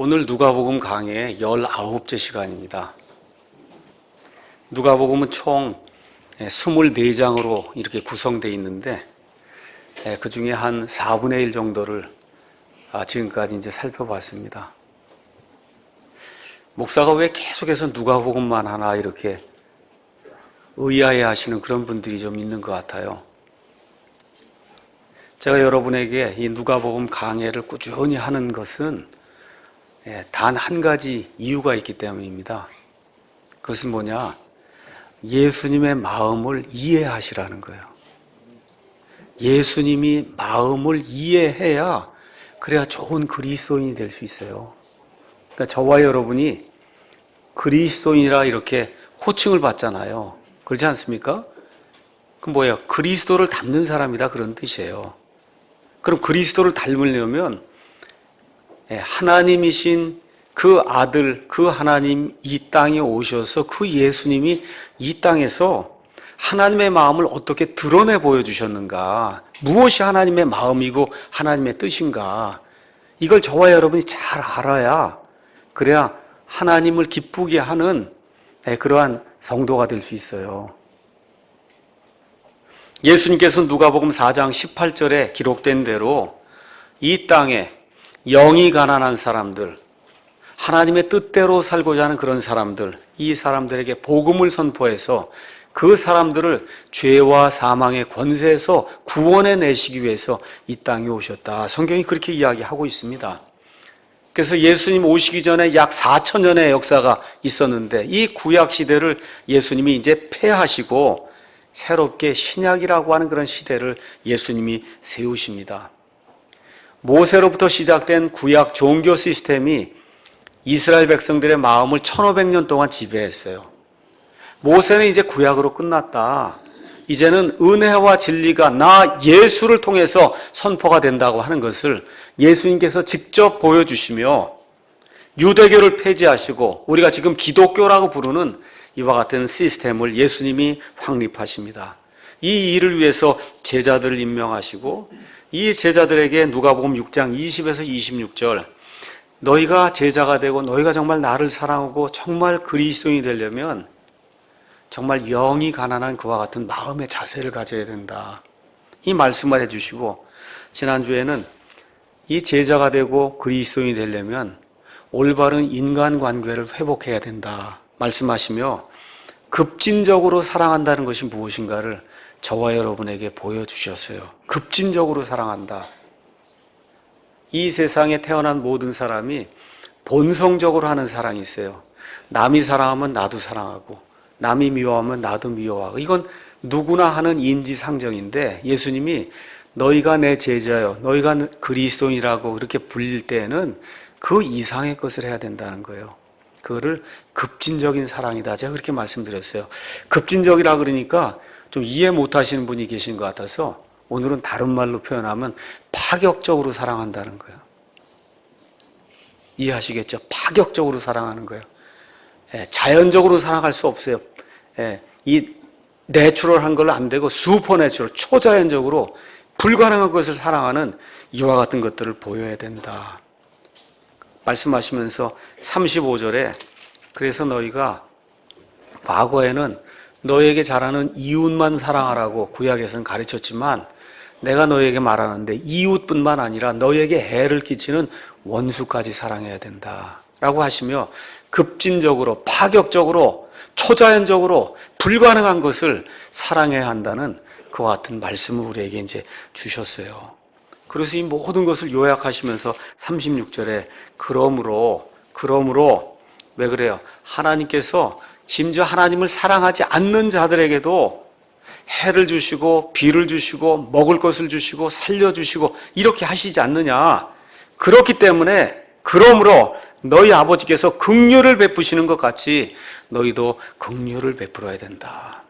오늘 누가복음 강의 19째 시간입니다. 누가복음은 총 24장으로 이렇게 구성되어 있는데 그 중에 한 4분의 1 정도를 지금까지 이제 살펴봤습니다. 목사가 왜 계속해서 누가복음만 하나 이렇게 의아해 하시는 그런 분들이 좀 있는 것 같아요. 제가 여러분에게 이 누가복음 강해를 꾸준히 하는 것은 단 한 가지 이유가 있기 때문입니다. 그것은 뭐냐? 예수님의 마음을 이해하시라는 거예요. 예수님이 마음을 이해해야 그래야 좋은 그리스도인이 될 수 있어요. 그러니까 저와 여러분이 그리스도인이라 이렇게 호칭을 받잖아요. 그렇지 않습니까? 그럼 뭐예요? 그리스도를 닮는 사람이다 그런 뜻이에요. 그럼 그리스도를 닮으려면 하나님이신 그 아들, 그 하나님 이 땅에 오셔서 그 예수님이 이 땅에서 하나님의 마음을 어떻게 드러내 보여주셨는가, 무엇이 하나님의 마음이고 하나님의 뜻인가, 이걸 저와 여러분이 잘 알아야 그래야 하나님을 기쁘게 하는 그러한 성도가 될 수 있어요. 예수님께서 누가복음 4장 18절에 기록된 대로 이 땅에 영이 가난한 사람들, 하나님의 뜻대로 살고자 하는 그런 사람들, 이 사람들에게 복음을 선포해서 그 사람들을 죄와 사망의 권세에서 구원해 내시기 위해서 이 땅에 오셨다. 성경이 그렇게 이야기하고 있습니다. 그래서 예수님 오시기 전에 약 4,000년의 역사가 있었는데 이 구약 시대를 예수님이 이제 폐하시고 새롭게 신약이라고 하는 그런 시대를 예수님이 세우십니다. 모세로부터 시작된 구약 종교 시스템이 이스라엘 백성들의 마음을 1500년 동안 지배했어요. 모세는 이제 구약으로 끝났다. 이제는 은혜와 진리가 나 예수를 통해서 선포가 된다고 하는 것을 예수님께서 직접 보여주시며 유대교를 폐지하시고 우리가 지금 기독교라고 부르는 이와 같은 시스템을 예수님이 확립하십니다. 이 일을 위해서 제자들을 임명하시고 이 제자들에게 누가복음 6장 20에서 26절 너희가 제자가 되고 너희가 정말 나를 사랑하고 정말 그리스도인이 되려면 정말 영이 가난한 그와 같은 마음의 자세를 가져야 된다. 이 말씀을 해주시고 지난주에는 이 제자가 되고 그리스도인이 되려면 올바른 인간관계를 회복해야 된다 말씀하시며 급진적으로 사랑한다는 것이 무엇인가를 저와 여러분에게 보여주셨어요. 급진적으로 사랑한다. 이 세상에 태어난 모든 사람이 본성적으로 하는 사랑이 있어요. 남이 사랑하면 나도 사랑하고 남이 미워하면 나도 미워하고 이건 누구나 하는 인지상정인데 예수님이 너희가 내 제자요 너희가 그리스도인이라고 그렇게 불릴 때에는 그 이상의 것을 해야 된다는 거예요. 그거를 급진적인 사랑이다. 제가 그렇게 말씀드렸어요. 급진적이라 그러니까 좀 이해 못하시는 분이 계신 것 같아서 오늘은 다른 말로 표현하면 파격적으로 사랑한다는 거예요. 이해하시겠죠? 파격적으로 사랑하는 거예요. 자연적으로 사랑할 수 없어요. 이 내추럴한 걸로 안 되고 슈퍼내추럴, 초자연적으로 불가능한 것을 사랑하는 이와 같은 것들을 보여야 된다. 말씀하시면서 35절에 그래서 너희가 과거에는 너에게 잘하는 이웃만 사랑하라고 구약에서는 가르쳤지만 내가 너에게 말하는데 이웃뿐만 아니라 너에게 해를 끼치는 원수까지 사랑해야 된다 라고 하시며 급진적으로 파격적으로 초자연적으로 불가능한 것을 사랑해야 한다는 그와 같은 말씀을 우리에게 이제 주셨어요. 그래서 이 모든 것을 요약하시면서 36절에 그러므로 왜 그래요? 하나님께서 심지어 하나님을 사랑하지 않는 자들에게도 해를 주시고 비를 주시고 먹을 것을 주시고 살려주시고 이렇게 하시지 않느냐. 그렇기 때문에 그러므로 너희 아버지께서 긍휼을 베푸시는 것 같이 너희도 긍휼을 베풀어야 된다.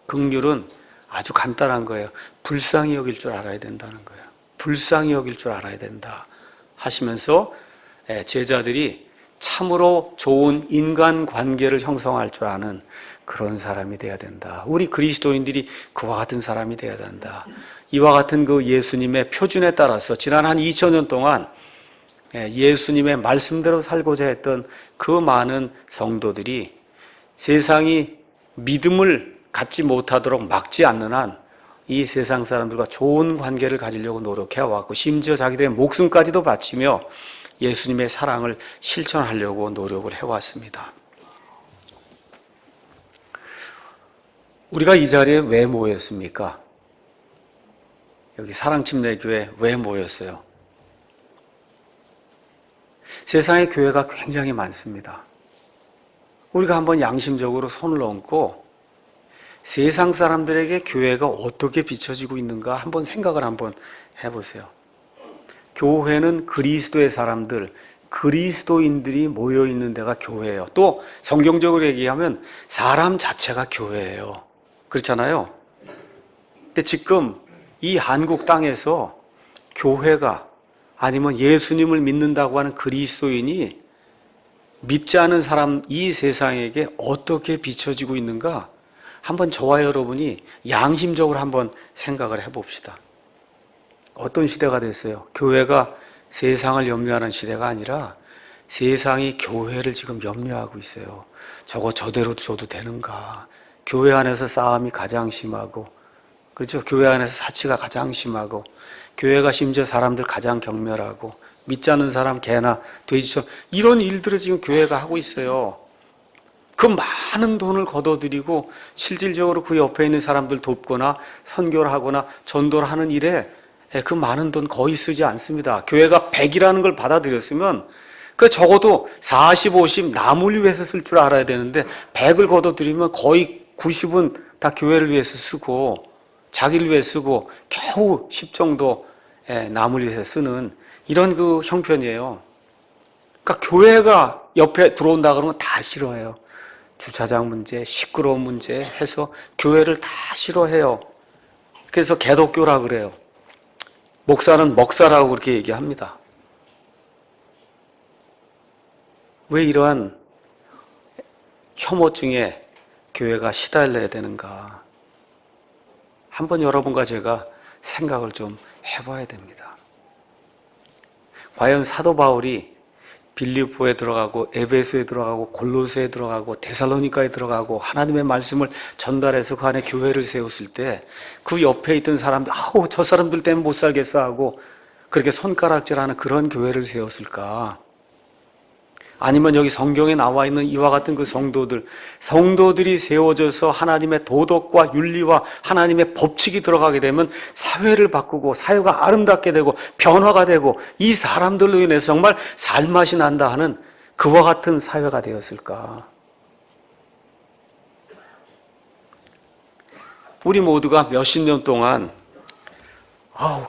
긍휼은 아주 간단한 거예요. 불쌍히 여길 줄 알아야 된다는 거예요. 불쌍히 여길 줄 알아야 된다 하시면서 제자들이 참으로 좋은 인간관계를 형성할 줄 아는 그런 사람이 돼야 된다. 우리 그리스도인들이 그와 같은 사람이 돼야 된다. 이와 같은 그 예수님의 표준에 따라서 지난 한 2000년 동안 예수님의 말씀대로 살고자 했던 그 많은 성도들이 세상이 믿음을 갖지 못하도록 막지 않는 한 이 세상 사람들과 좋은 관계를 가지려고 노력해왔고 심지어 자기들의 목숨까지도 바치며 예수님의 사랑을 실천하려고 노력을 해왔습니다. 우리가 이 자리에 왜 모였습니까? 여기 사랑침례교회 왜 모였어요? 세상에 교회가 굉장히 많습니다. 우리가 한번 양심적으로 손을 얹고 세상 사람들에게 교회가 어떻게 비춰지고 있는가 한번 생각을 한번 해보세요. 교회는 그리스도의 사람들, 그리스도인들이 모여있는 데가 교회예요. 또 성경적으로 얘기하면 사람 자체가 교회예요. 그렇잖아요. 근데 지금 이 한국 땅에서 교회가 아니면 예수님을 믿는다고 하는 그리스도인이 믿지 않은 사람 이 세상에게 어떻게 비춰지고 있는가 한번 저와 여러분이 양심적으로 한번 생각을 해봅시다. 어떤 시대가 됐어요? 교회가 세상을 염려하는 시대가 아니라 세상이 교회를 지금 염려하고 있어요. 저거 저대로 줘도 되는가? 교회 안에서 싸움이 가장 심하고, 그렇죠? 교회 안에서 사치가 가장 심하고, 교회가 심지어 사람들 가장 경멸하고, 믿지 않는 사람 개나 돼지처럼 이런 일들을 지금 교회가 하고 있어요. 그 많은 돈을 걷어들이고 실질적으로 그 옆에 있는 사람들 돕거나 선교를 하거나 전도를 하는 일에 그 많은 돈 거의 쓰지 않습니다. 교회가 100이라는 걸 받아들였으면 그 적어도 40, 50 남을 위해서 쓸 줄 알아야 되는데 100을 걷어들이면 거의 90은 다 교회를 위해서 쓰고 자기를 위해 쓰고 겨우 10 정도 남을 위해서 쓰는 이런 그 형편이에요. 그러니까 교회가 옆에 들어온다 그러면 다 싫어해요. 주차장 문제, 시끄러운 문제 해서 교회를 다 싫어해요. 그래서 개독교라 그래요. 목사는 먹사라고 그렇게 얘기합니다. 왜 이러한 혐오증에 교회가 시달려야 되는가? 한번 여러분과 제가 생각을 좀 해봐야 됩니다. 과연 사도 바울이 빌립보에 들어가고 에베소에 들어가고 골로새에 들어가고 데살로니가에 들어가고 하나님의 말씀을 전달해서 그 안에 교회를 세웠을 때 그 옆에 있던 사람들 아우 저 사람들 때문에 못 살겠어 하고 그렇게 손가락질하는 그런 교회를 세웠을까? 아니면 여기 성경에 나와 있는 이와 같은 그 성도들이 세워져서 하나님의 도덕과 윤리와 하나님의 법칙이 들어가게 되면 사회를 바꾸고 사회가 아름답게 되고 변화가 되고 이 사람들로 인해서 정말 살맛이 난다 하는 그와 같은 사회가 되었을까? 우리 모두가 몇십 년 동안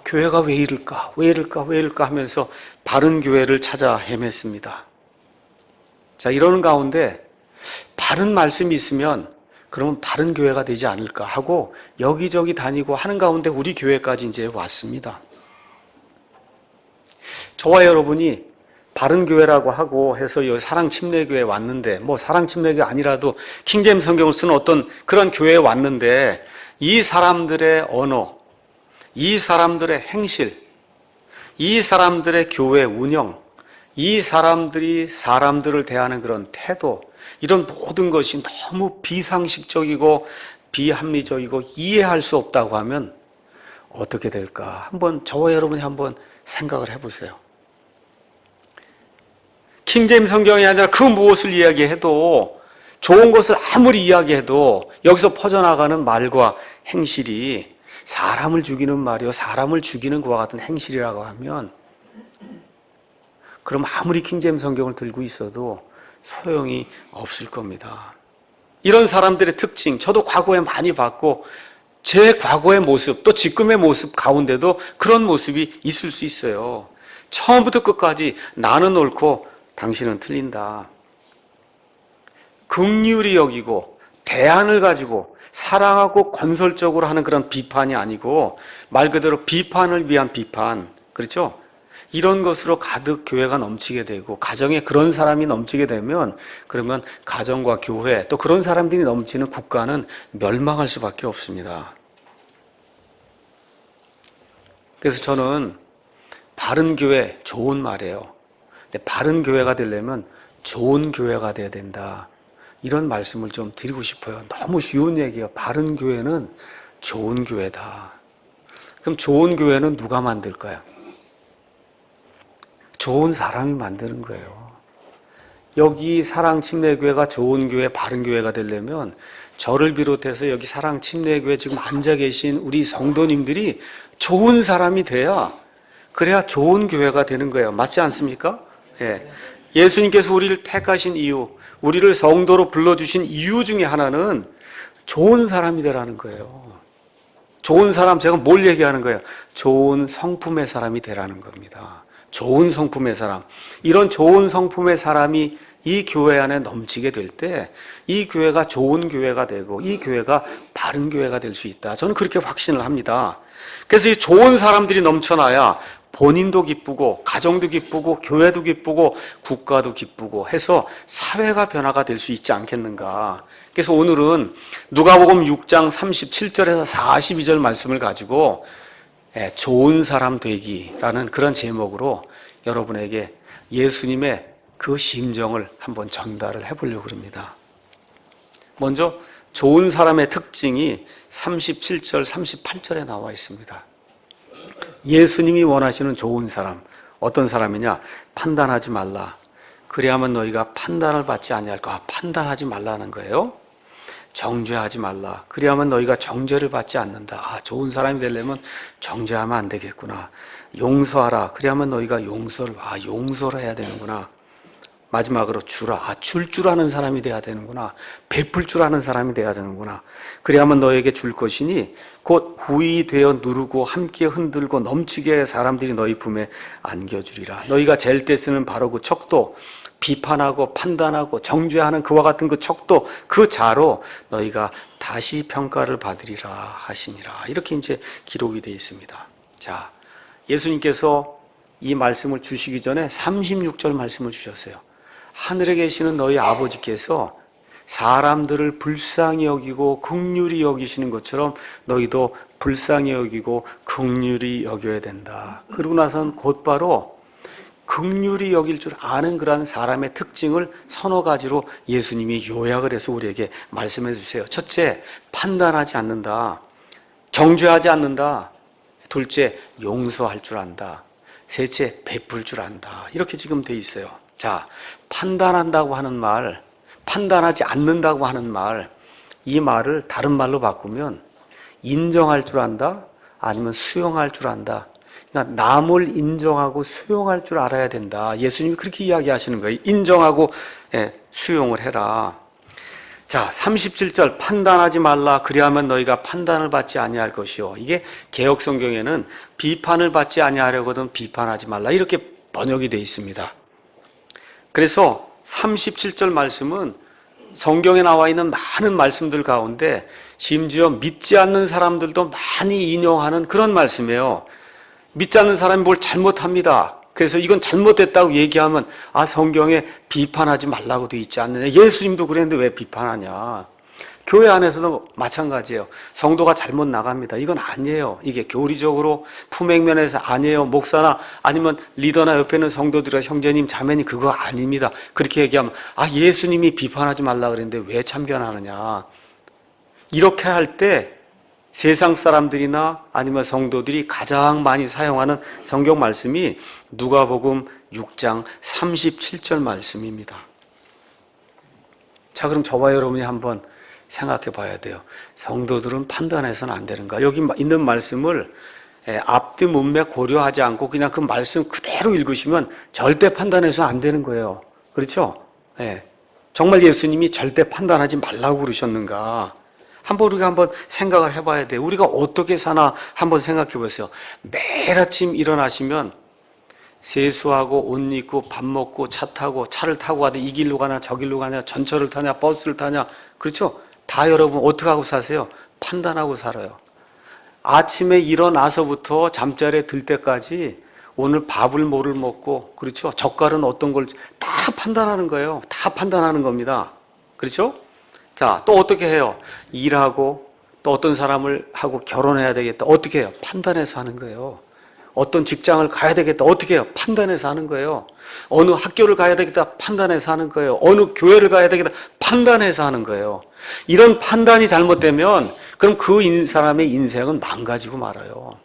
교회가 왜 이럴까 하면서 바른 교회를 찾아 헤맸습니다. 자, 이러는 가운데 바른 말씀이 있으면 그러면 바른 교회가 되지 않을까 하고 여기저기 다니고 하는 가운데 우리 교회까지 이제 왔습니다. 저와 여러분이 바른 교회라고 하고 해서 여기 사랑침례교회에 왔는데 뭐 사랑침례교회 아니라도 킹제임스 성경을 쓰는 어떤 그런 교회에 왔는데 이 사람들의 언어, 이 사람들의 행실, 이 사람들의 교회 운영, 이 사람들이 사람들을 대하는 그런 태도, 이런 모든 것이 너무 비상식적이고 비합리적이고 이해할 수 없다고 하면 어떻게 될까? 한번 저와 여러분이 한번 생각을 해보세요. 킹제임스 성경이 아니라 그 무엇을 이야기해도 좋은 것을 아무리 이야기해도 여기서 퍼져나가는 말과 행실이 사람을 죽이는 말이요 사람을 죽이는 그와 같은 행실이라고 하면 그럼 아무리 킹제임스 성경을 들고 있어도 소용이 없을 겁니다. 이런 사람들의 특징, 저도 과거에 많이 봤고 제 과거의 모습, 또 지금의 모습 가운데도 그런 모습이 있을 수 있어요. 처음부터 끝까지 나는 옳고 당신은 틀린다. 긍휼히 여기고 대안을 가지고 사랑하고 건설적으로 하는 그런 비판이 아니고 말 그대로 비판을 위한 비판, 그렇죠? 이런 것으로 가득 교회가 넘치게 되고 가정에 그런 사람이 넘치게 되면 그러면 가정과 교회 또 그런 사람들이 넘치는 국가는 멸망할 수밖에 없습니다. 그래서 저는 바른 교회 좋은 말이에요. 근데 바른 교회가 되려면 좋은 교회가 돼야 된다. 이런 말씀을 좀 드리고 싶어요. 너무 쉬운 얘기예요. 바른 교회는 좋은 교회다. 그럼 좋은 교회는 누가 만들까요? 좋은 사람이 만드는 거예요. 여기 사랑침례교회가 좋은 교회, 바른 교회가 되려면 저를 비롯해서 여기 사랑침례교회 지금 앉아 계신 우리 성도님들이 좋은 사람이 돼야, 그래야 좋은 교회가 되는 거예요. 맞지 않습니까? 예. 예수님께서 우리를 택하신 이유, 우리를 성도로 불러주신 이유 중에 하나는 좋은 사람이 되라는 거예요. 좋은 사람, 제가 뭘 얘기하는 거예요? 좋은 성품의 사람이 되라는 겁니다. 좋은 성품의 사람. 이런 좋은 성품의 사람이 이 교회 안에 넘치게 될 때 이 교회가 좋은 교회가 되고 이 교회가 바른 교회가 될 수 있다. 저는 그렇게 확신을 합니다. 그래서 이 좋은 사람들이 넘쳐나야 본인도 기쁘고 가정도 기쁘고 교회도 기쁘고 국가도 기쁘고 해서 사회가 변화가 될 수 있지 않겠는가. 그래서 오늘은 누가복음 6장 37절에서 42절 말씀을 가지고 좋은 사람 되기라는 그런 제목으로 여러분에게 예수님의 그 심정을 한번 전달을 해보려고 합니다. 먼저 좋은 사람의 특징이 37절, 38절에 나와 있습니다. 예수님이 원하시는 좋은 사람, 어떤 사람이냐? 판단하지 말라. 그리하면 너희가 판단을 받지 아니할까? 판단하지 말라는 거예요. 정죄하지 말라. 그리하면 너희가 정죄를 받지 않는다. 좋은 사람이 되려면 정죄하면 안 되겠구나. 용서하라. 그리하면 너희가 용서를 해야 되는구나. 마지막으로 주라. 줄 아는 사람이 돼야 되는구나. 베풀 줄 아는 사람이 돼야 되는구나. 그리하면 너에게 줄 것이니 곧 후이 되어 누르고 함께 흔들고 넘치게 사람들이 너희 품에 안겨주리라. 너희가 잴 때 쓰는 바로 그 척도, 비판하고 판단하고 정죄하는 그와 같은 그 척도, 그 자로 너희가 다시 평가를 받으리라 하시니라. 이렇게 이제 기록이 되어 있습니다. 자, 예수님께서 이 말씀을 주시기 전에 36절 말씀을 주셨어요. 하늘에 계시는 너희 아버지께서 사람들을 불쌍히 여기고 긍휼히 여기시는 것처럼 너희도 불쌍히 여기고 긍휼히 여겨야 된다. 그러고 나선 곧바로 긍휼히 여길 줄 아는 그러한 사람의 특징을 서너 가지로 예수님이 요약을 해서 우리에게 말씀해 주세요. 첫째, 판단하지 않는다. 정죄하지 않는다. 둘째, 용서할 줄 안다. 셋째, 베풀 줄 안다. 이렇게 지금 돼 있어요. 자, 판단한다고 하는 말, 판단하지 않는다고 하는 말, 이 말을 다른 말로 바꾸면 인정할 줄 안다, 아니면 수용할 줄 안다. 그러니까 남을 인정하고 수용할 줄 알아야 된다. 예수님이 그렇게 이야기하시는 거예요. 인정하고 수용을 해라. 자, 37절 판단하지 말라. 그리하면 너희가 판단을 받지 아니할 것이요. 이게 개역 성경에는 비판을 받지 아니하려거든 비판하지 말라. 이렇게 번역이 되어 있습니다. 그래서 37절 말씀은 성경에 나와 있는 많은 말씀들 가운데 심지어 믿지 않는 사람들도 많이 인용하는 그런 말씀이에요. 믿지 않는 사람이 뭘 잘못합니다. 그래서 이건 잘못됐다고 얘기하면 성경에 비판하지 말라고 돼 있지 않느냐. 예수님도 그랬는데 왜 비판하냐. 교회 안에서도 마찬가지예요. 성도가 잘못 나갑니다. 이건 아니에요. 이게 교리적으로 품행면에서 아니에요. 목사나 아니면 리더나 옆에 있는 성도들과 형제님 자매님 그거 아닙니다. 그렇게 얘기하면 예수님이 비판하지 말라 그랬는데 왜 참견하느냐. 이렇게 할 때 세상 사람들이나 아니면 성도들이 가장 많이 사용하는 성경 말씀이 누가복음 6장 37절 말씀입니다. 자, 그럼 저와 여러분이 한번 생각해 봐야 돼요. 성도들은 판단해서는 안 되는가? 여기 있는 말씀을 앞뒤 문맥 고려하지 않고 그냥 그 말씀 그대로 읽으시면 절대 판단해서 안 되는 거예요. 그렇죠? 정말 예수님이 절대 판단하지 말라고 그러셨는가? 우리가 한번 생각을 해봐야 돼요. 우리가 어떻게 사나 한번 생각해 보세요. 매일 아침 일어나시면 세수하고 옷 입고 밥 먹고 차를 타고 가도 이 길로 가냐 저 길로 가냐 전철을 타냐 버스를 타냐 그렇죠? 다 여러분 어떻게 하고 사세요? 판단하고 살아요. 아침에 일어나서부터 잠자리에 들 때까지 오늘 밥을 뭐를 먹고 그렇죠? 젓갈은 어떤 걸 다 판단하는 거예요. 다 판단하는 겁니다. 그렇죠? 자, 또 어떻게 해요? 일하고 또 어떤 사람을 하고 결혼해야 되겠다. 어떻게 해요? 판단해서 하는 거예요. 어떤 직장을 가야 되겠다. 어떻게 해요? 판단해서 하는 거예요. 어느 학교를 가야 되겠다. 판단해서 하는 거예요. 어느 교회를 가야 되겠다. 판단해서 하는 거예요. 이런 판단이 잘못되면 그럼 그 사람의 인생은 망가지고 말아요.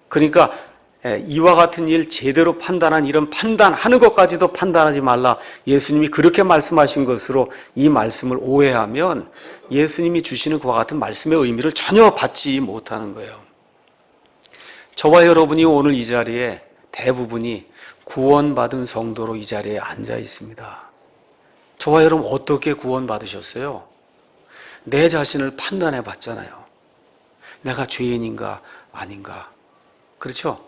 그러니까 이와 같은 일 제대로 판단한 이런 판단하는 것까지도 판단하지 말라. 예수님이 그렇게 말씀하신 것으로 이 말씀을 오해하면 예수님이 주시는 그와 같은 말씀의 의미를 전혀 받지 못하는 거예요. 저와 여러분이 오늘 이 자리에 대부분이 구원받은 성도로 이 자리에 앉아 있습니다. 저와 여러분 어떻게 구원받으셨어요? 내 자신을 판단해 봤잖아요. 내가 죄인인가 아닌가. 그렇죠?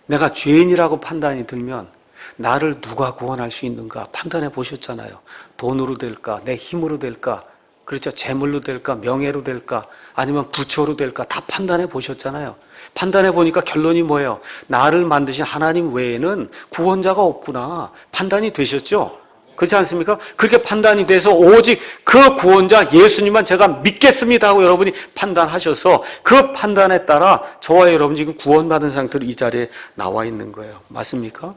내가 죄인이라고 판단이 들면 나를 누가 구원할 수 있는가 판단해 보셨잖아요. 돈으로 될까? 내 힘으로 될까? 그렇죠? 재물로 될까? 명예로 될까? 아니면 부처로 될까? 다 판단해 보셨잖아요. 판단해 보니까 결론이 뭐예요? 나를 만드신 하나님 외에는 구원자가 없구나. 판단이 되셨죠? 그렇지 않습니까? 그렇게 판단이 돼서 오직 그 구원자 예수님만 제가 믿겠습니다 하고 여러분이 판단하셔서 그 판단에 따라 저와 여러분 지금 구원받은 상태로 이 자리에 나와 있는 거예요. 맞습니까?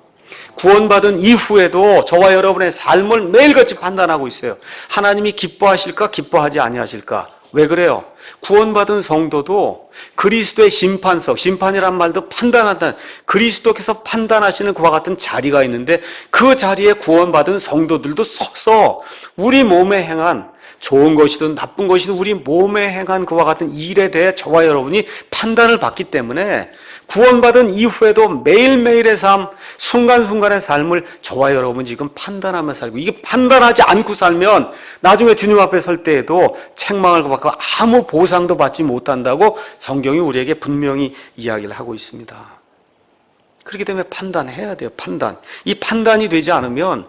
구원받은 이후에도 저와 여러분의 삶을 매일같이 판단하고 있어요. 하나님이 기뻐하실까 기뻐하지 아니하실까. 왜 그래요? 구원받은 성도도 그리스도의 심판석, 심판이란 말도 판단한다. 그리스도께서 판단하시는 그와 같은 자리가 있는데 그 자리에 구원받은 성도들도 서서 우리 몸에 행한 좋은 것이든 나쁜 것이든 우리 몸에 행한 그와 같은 일에 대해 저와 여러분이 판단을 받기 때문에 구원받은 이후에도 매일매일의 삶, 순간순간의 삶을 저와 여러분 지금 판단하며 살고, 이게 판단하지 않고 살면 나중에 주님 앞에 설 때에도 책망을 받고 아무 보상도 받지 못한다고 성경이 우리에게 분명히 이야기를 하고 있습니다. 그렇기 때문에 판단해야 돼요. 판단. 이 판단이 되지 않으면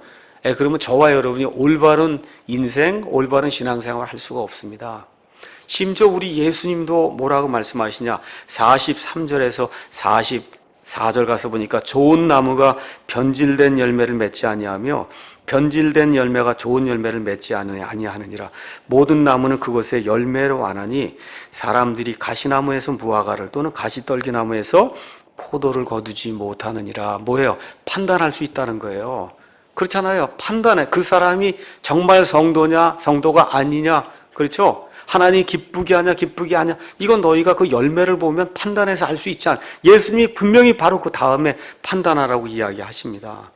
그러면 저와 여러분이 올바른 인생, 올바른 신앙생활을 할 수가 없습니다. 심지어 우리 예수님도 뭐라고 말씀하시냐? 43절에서 44절 가서 보니까 좋은 나무가 변질된 열매를 맺지 아니하며 변질된 열매가 좋은 열매를 맺지 아니하느니라. 모든 나무는 그것의 열매로 안하니 사람들이 가시나무에서 무화과를 또는 가시떨기나무에서 포도를 거두지 못하느니라. 뭐예요? 판단할 수 있다는 거예요. 그렇잖아요. 판단해. 그 사람이 정말 성도냐 성도가 아니냐. 그렇죠? 하나님 기쁘게 하냐 기쁘게 하냐, 이건 너희가 그 열매를 보면 판단해서 알 수 있지 않아. 예수님이 분명히 바로 그 다음에 판단하라고 이야기하십니다.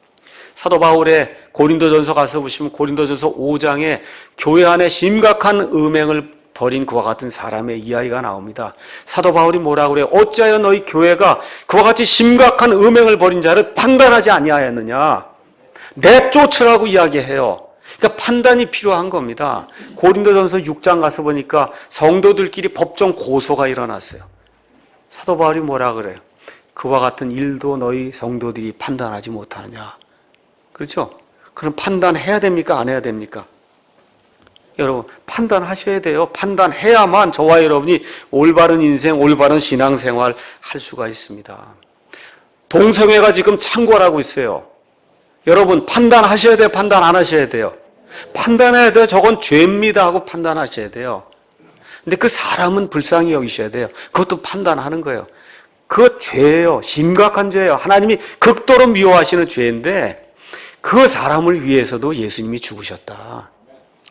사도 바울의 고린도전서 가서 보시면 고린도전서 5장에 교회 안에 심각한 음행을 벌인 그와 같은 사람의 이야기가 나옵니다. 사도 바울이 뭐라고 그래요? 어찌하여 너희 교회가 그와 같이 심각한 음행을 벌인 자를 판단하지 아니하였느냐. 내쫓으라고 이야기해요. 그러니까 판단이 필요한 겁니다. 고린도전서 6장 가서 보니까 성도들끼리 법정 고소가 일어났어요. 사도 바울이 뭐라 그래요? 그와 같은 일도 너희 성도들이 판단하지 못하느냐. 그렇죠? 그럼 판단해야 됩니까? 안 해야 됩니까? 여러분, 판단하셔야 돼요. 판단해야만 저와 여러분이 올바른 인생, 올바른 신앙생활 할 수가 있습니다. 동성애가 지금 창궐하고 있어요. 여러분, 판단하셔야 돼요? 판단 안 하셔야 돼요? 판단해야 돼요. 저건 죄입니다 하고 판단하셔야 돼요. 근데 그 사람은 불쌍히 여기셔야 돼요. 그것도 판단하는 거예요. 그거 죄예요. 심각한 죄예요. 하나님이 극도로 미워하시는 죄인데 그 사람을 위해서도 예수님이 죽으셨다.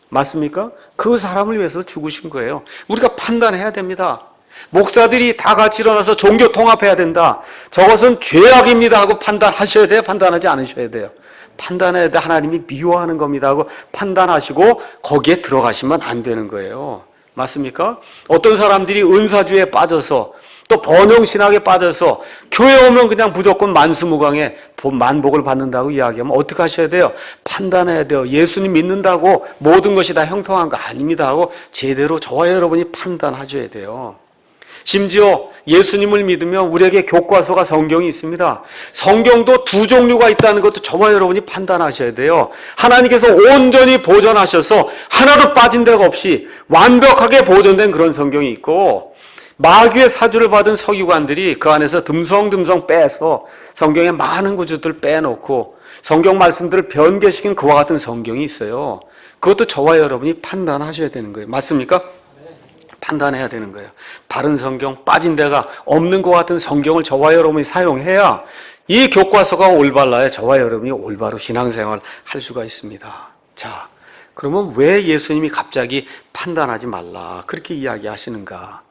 맞습니까? 그 사람을 위해서 죽으신 거예요. 우리가 판단해야 됩니다. 목사들이 다 같이 일어나서 종교 통합해야 된다. 저것은 죄악입니다 하고 판단하셔야 돼요? 판단하지 않으셔야 돼요? 판단해야 돼. 하나님이 미워하는 겁니다 하고 판단하시고 거기에 들어가시면 안 되는 거예요. 맞습니까? 어떤 사람들이 은사주의에 빠져서 또 번영신학에 빠져서 교회 오면 그냥 무조건 만수무강에 만복을 받는다고 이야기하면 어떻게 하셔야 돼요? 판단해야 돼요. 예수님 믿는다고 모든 것이 다 형통한 거 아닙니다 하고 제대로 저와 여러분이 판단하셔야 돼요. 심지어 예수님을 믿으면 우리에게 교과서가 성경이 있습니다. 성경도 두 종류가 있다는 것도 저와 여러분이 판단하셔야 돼요. 하나님께서 온전히 보존하셔서 하나도 빠진 데가 없이 완벽하게 보존된 그런 성경이 있고, 마귀의 사주를 받은 서기관들이 그 안에서 듬성듬성 빼서 성경의 많은 구절들을 빼놓고 성경 말씀들을 변개시킨 그와 같은 성경이 있어요. 그것도 저와 여러분이 판단하셔야 되는 거예요. 맞습니까? 판단해야 되는 거예요. 바른 성경, 빠진 데가 없는 것 같은 성경을 저와 여러분이 사용해야 이 교과서가 올바라야 저와 여러분이 올바로 신앙생활을 할 수가 있습니다. 자, 그러면 왜 예수님이 갑자기 판단하지 말라 그렇게 이야기하시는가?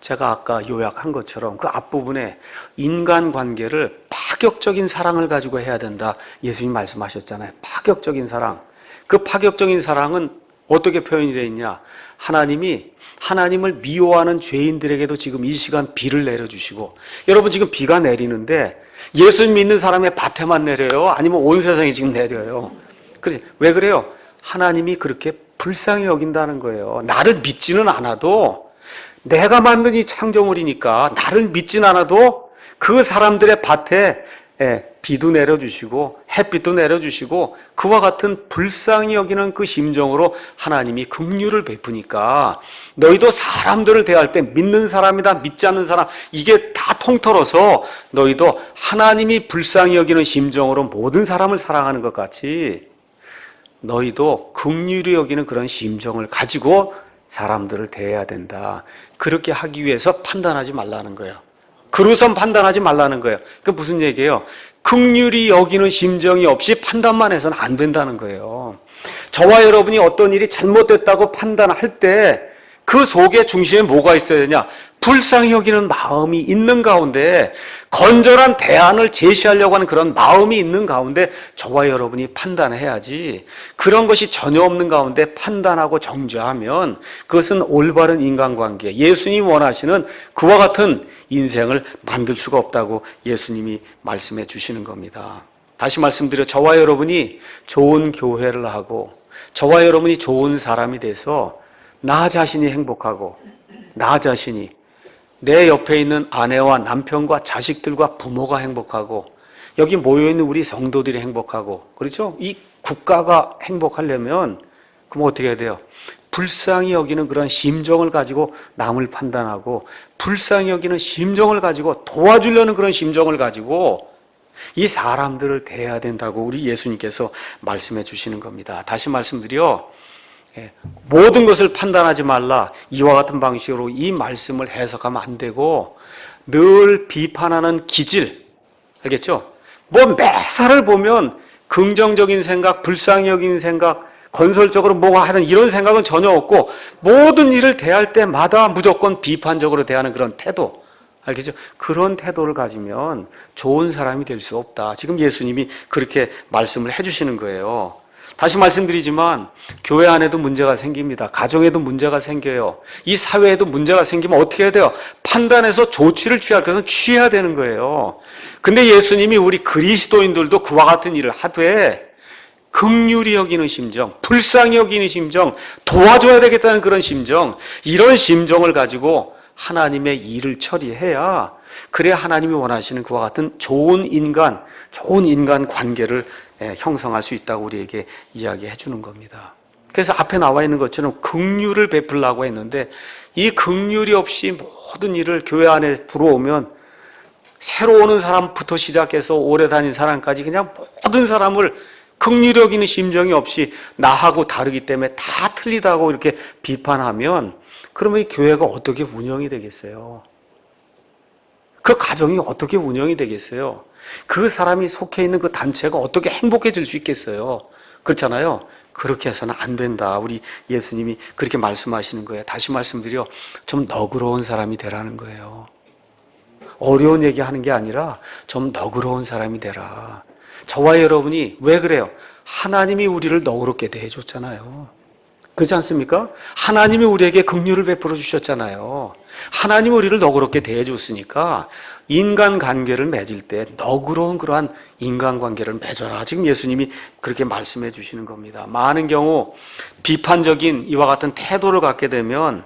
제가 아까 요약한 것처럼 그 앞부분에 인간관계를 파격적인 사랑을 가지고 해야 된다 예수님 말씀하셨잖아요. 파격적인 사랑. 그 파격적인 사랑은 어떻게 표현이 되어 있냐? 하나님이 하나님을 미워하는 죄인들에게도 지금 이 시간 비를 내려주시고, 여러분 지금 비가 내리는데 예수님 믿는 사람의 밭에만 내려요? 아니면 온 세상에 지금 내려요? 왜 그래요? 하나님이 그렇게 불쌍히 여긴다는 거예요. 나를 믿지는 않아도, 내가 만든 이 창조물이니까 나를 믿진 않아도 그 사람들의 밭에 비도 내려주시고 햇빛도 내려주시고 그와 같은 불쌍히 여기는 그 심정으로 하나님이 긍휼을 베푸니까 너희도 사람들을 대할 때 믿는 사람이다 믿지 않는 사람 이게 다 통틀어서 너희도 하나님이 불쌍히 여기는 심정으로 모든 사람을 사랑하는 것 같이 너희도 긍휼히 여기는 그런 심정을 가지고 사람들을 대해야 된다. 그렇게 하기 위해서 판단하지 말라는 거예요. 그루선 판단하지 말라는 거예요. 그게 무슨 얘기예요? 긍휼히 여기는 심정이 없이 판단만 해서는 안 된다는 거예요. 저와 여러분이 어떤 일이 잘못됐다고 판단할 때 그 속에 중심에 뭐가 있어야 되냐? 불쌍히 여기는 마음이 있는 가운데 건전한 대안을 제시하려고 하는 그런 마음이 있는 가운데 저와 여러분이 판단해야지, 그런 것이 전혀 없는 가운데 판단하고 정죄하면 그것은 올바른 인간관계, 예수님이 원하시는 그와 같은 인생을 만들 수가 없다고 예수님이 말씀해 주시는 겁니다. 다시 말씀드려, 저와 여러분이 좋은 교회를 하고 저와 여러분이 좋은 사람이 돼서 나 자신이 행복하고 나 자신이 내 옆에 있는 아내와 남편과 자식들과 부모가 행복하고 여기 모여있는 우리 성도들이 행복하고, 그렇죠? 이 국가가 행복하려면 그럼 어떻게 해야 돼요? 불쌍히 여기는 그런 심정을 가지고 남을 판단하고 불쌍히 여기는 심정을 가지고 도와주려는 그런 심정을 가지고 이 사람들을 대해야 된다고 우리 예수님께서 말씀해 주시는 겁니다. 다시 말씀드려, 모든 것을 판단하지 말라 이와 같은 방식으로 이 말씀을 해석하면 안 되고 늘 비판하는 기질, 알겠죠? 뭐 매사를 보면 긍정적인 생각, 불쌍히 여기는 생각, 건설적으로 뭐가 하는 이런 생각은 전혀 없고 모든 일을 대할 때마다 무조건 비판적으로 대하는 그런 태도, 알겠죠? 그런 태도를 가지면 좋은 사람이 될 수 없다. 지금 예수님이 그렇게 말씀을 해주시는 거예요. 다시 말씀드리지만 교회 안에도 문제가 생깁니다. 가정에도 문제가 생겨요. 이 사회에도 문제가 생기면 어떻게 해야 돼요? 판단해서 조치를 취할 것은 취해야 되는 거예요. 근데 예수님이 우리 그리스도인들도 그와 같은 일을 하되 긍휼히 여기는 심정, 불쌍히 여기는 심정, 도와줘야 되겠다는 그런 심정, 이런 심정을 가지고 하나님의 일을 처리해야, 그래야 하나님이 원하시는 그와 같은 좋은 인간 관계를 형성할 수 있다고 우리에게 이야기해 주는 겁니다. 그래서 앞에 나와 있는 것처럼 긍휼을 베풀라고 했는데 이 긍휼이 없이 모든 일을 교회 안에 들어오면 새로 오는 사람부터 시작해서 오래 다닌 사람까지 그냥 모든 사람을 긍휼히 여기는 심정이 없이 나하고 다르기 때문에 다 틀리다고 이렇게 비판하면 그러면 이 교회가 어떻게 운영이 되겠어요? 그 가정이 어떻게 운영이 되겠어요? 그 사람이 속해 있는 그 단체가 어떻게 행복해질 수 있겠어요? 그렇잖아요? 그렇게 해서는 안 된다. 우리 예수님이 그렇게 말씀하시는 거예요. 다시 말씀드려, 좀 너그러운 사람이 되라는 거예요. 어려운 얘기하는 게 아니라 좀 너그러운 사람이 되라. 저와 여러분이 왜 그래요? 하나님이 우리를 너그럽게 대해줬잖아요. 그렇지 않습니까? 하나님이 우리에게 긍휼을 베풀어 주셨잖아요. 하나님이 우리를 너그럽게 대해줬으니까 인간관계를 맺을 때 너그러운 그러한 인간관계를 맺어라. 지금 예수님이 그렇게 말씀해 주시는 겁니다. 많은 경우 비판적인 이와 같은 태도를 갖게 되면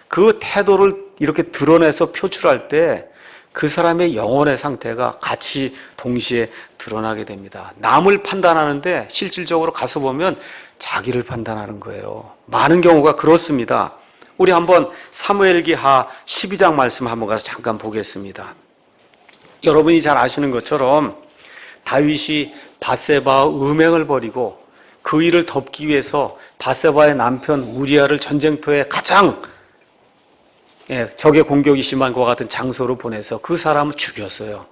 그 태도를 이렇게 드러내서 표출할 때 그 사람의 영혼의 상태가 같이 동시에 드러나게 됩니다. 남을 판단하는데 실질적으로 가서 보면 자기를 판단하는 거예요. 많은 경우가 그렇습니다. 우리 한번 사무엘기하 12장 말씀 한번 가서 잠깐 보겠습니다. 여러분이 잘 아시는 것처럼 다윗이 밧세바와 음행을 벌이고 그 일을 덮기 위해서 밧세바의 남편 우리아를 전쟁터에 가장 적의 공격이 심한 것과 같은 장소로 보내서 그 사람을 죽였어요.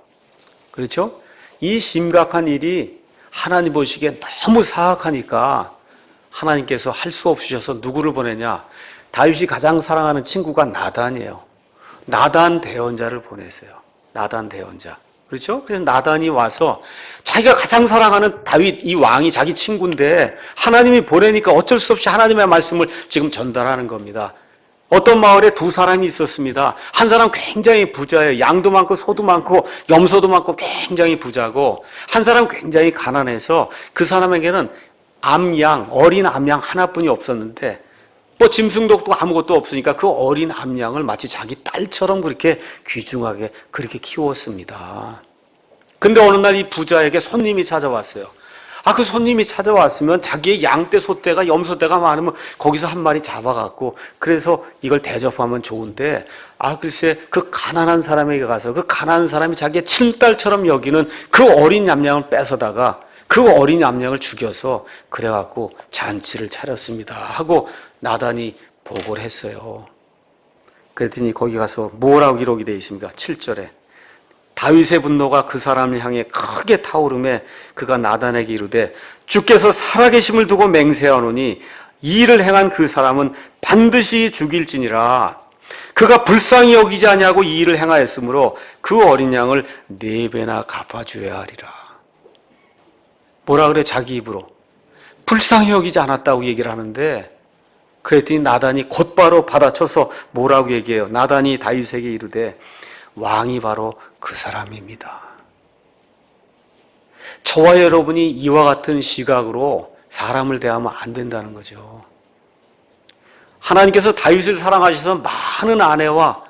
그렇죠? 이 심각한 일이 하나님 보시기에 너무 사악하니까 하나님께서 할 수 없으셔서 누구를 보내냐? 다윗이 가장 사랑하는 친구가 나단이에요. 나단 대언자를 보냈어요. 나단 대언자. 그렇죠? 그래서 나단이 와서 자기가 가장 사랑하는 다윗 이 왕이 자기 친구인데 하나님이 보내니까 어쩔 수 없이 하나님의 말씀을 지금 전달하는 겁니다. 어떤 마을에 두 사람이 있었습니다. 한 사람 굉장히 부자예요. 양도 많고 소도 많고 염소도 많고 굉장히 부자고, 한 사람 굉장히 가난해서 그 사람에게는 암양, 어린 암양 하나뿐이 없었는데 뭐 짐승도 없고 아무것도 없으니까 그 어린 암양을 마치 자기 딸처럼 그렇게 귀중하게 그렇게 키웠습니다. 근데 어느 날 이 부자에게 손님이 찾아왔어요. 그 손님이 찾아왔으면 자기의 양떼, 소떼가, 염소떼가 많으면 거기서 한 마리 잡아갖고 그래서 이걸 대접하면 좋은데, 글쎄 그 가난한 사람에게 가서 그 가난한 사람이 자기의 친딸처럼 여기는 그 어린 얌양을 뺏어다가 그 어린 얌양을 죽여서 그래갖고 잔치를 차렸습니다 하고 나단이 보고를 했어요. 그랬더니 거기 가서 뭐라고 기록이 되어 있습니까? 7절에 다윗의 분노가 그 사람을 향해 크게 타오르매 그가 나단에게 이르되 주께서 살아계심을 두고 맹세하노니 이 일을 행한 그 사람은 반드시 죽일지니라. 그가 불쌍히 여기지 아니하고 이 일을 행하였으므로 그 어린 양을 4배나 갚아줘야 하리라. 뭐라 그래? 자기 입으로 불쌍히 여기지 않았다고 얘기를 하는데, 그랬더니 나단이 곧바로 받아쳐서 뭐라고 얘기해요? 나단이 다윗에게 이르되 왕이 바로 그 사람입니다. 저와 여러분이 이와 같은 시각으로 사람을 대하면 안 된다는 거죠. 하나님께서 다윗을 사랑하셔서 많은 아내와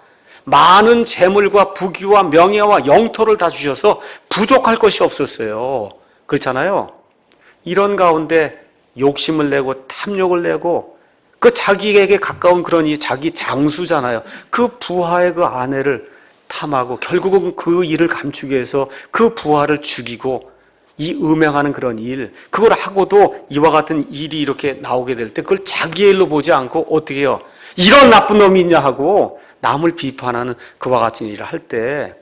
많은 재물과 부귀와 명예와 영토를 다 주셔서 부족할 것이 없었어요. 그렇잖아요. 이런 가운데 욕심을 내고 탐욕을 내고 그 자기에게 가까운 그런 이 자기 장수잖아요. 그 부하의 그 아내를 탐하고 결국은 그 일을 감추기 위해서 그 부하를 죽이고 이 음행하는 그런 일, 그걸 하고도 이와 같은 일이 이렇게 나오게 될 때 그걸 자기의 일로 보지 않고 어떻게 해요? 이런 나쁜 놈이 있냐 하고 남을 비판하는 그와 같은 일을 할 때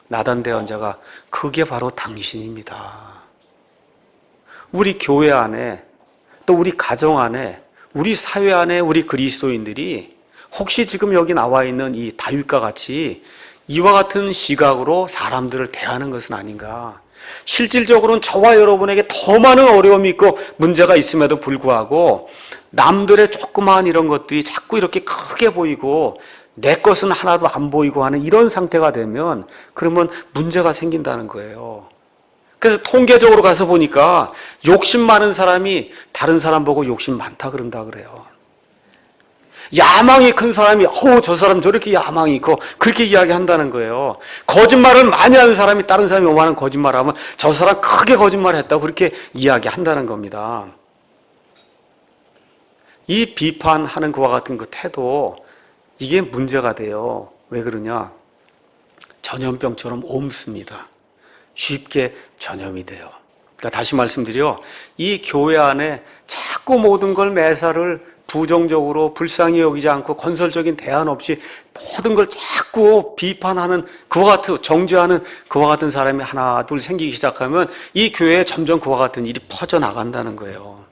나단 대언자가 그게 바로 당신입니다. 우리 교회 안에 또 우리 가정 안에 우리 사회 안에 우리 그리스도인들이 혹시 지금 여기 나와 있는 이 다윗과 같이 이와 같은 시각으로 사람들을 대하는 것은 아닌가. 실질적으로는 저와 여러분에게 더 많은 어려움이 있고 문제가 있음에도 불구하고 남들의 조그마한 이런 것들이 자꾸 이렇게 크게 보이고 내 것은 하나도 안 보이고 하는 이런 상태가 되면 그러면 문제가 생긴다는 거예요. 그래서 통계적으로 가서 보니까 욕심 많은 사람이 다른 사람 보고 욕심 많다 그런다 그래요. 야망이 큰 사람이 저 사람 저렇게 야망이 있고 그렇게 이야기한다는 거예요. 거짓말을 많이 하는 사람이 다른 사람이 오만한 거짓말을 하면 저 사람 크게 거짓말을 했다고 그렇게 이야기한다는 겁니다. 이 비판하는 그와 같은 그 태도, 이게 문제가 돼요. 왜 그러냐? 전염병처럼 옮습니다. 쉽게 전염이 돼요. 그러니까 다시 말씀드려, 이 교회 안에 자꾸 모든 걸 매사를 부정적으로 불쌍히 여기지 않고 건설적인 대안 없이 모든 걸 자꾸 비판하는 그와 같은, 정죄하는 그와 같은 사람이 하나 둘 생기기 시작하면 이 교회에 점점 그와 같은 일이 퍼져나간다는 거예요.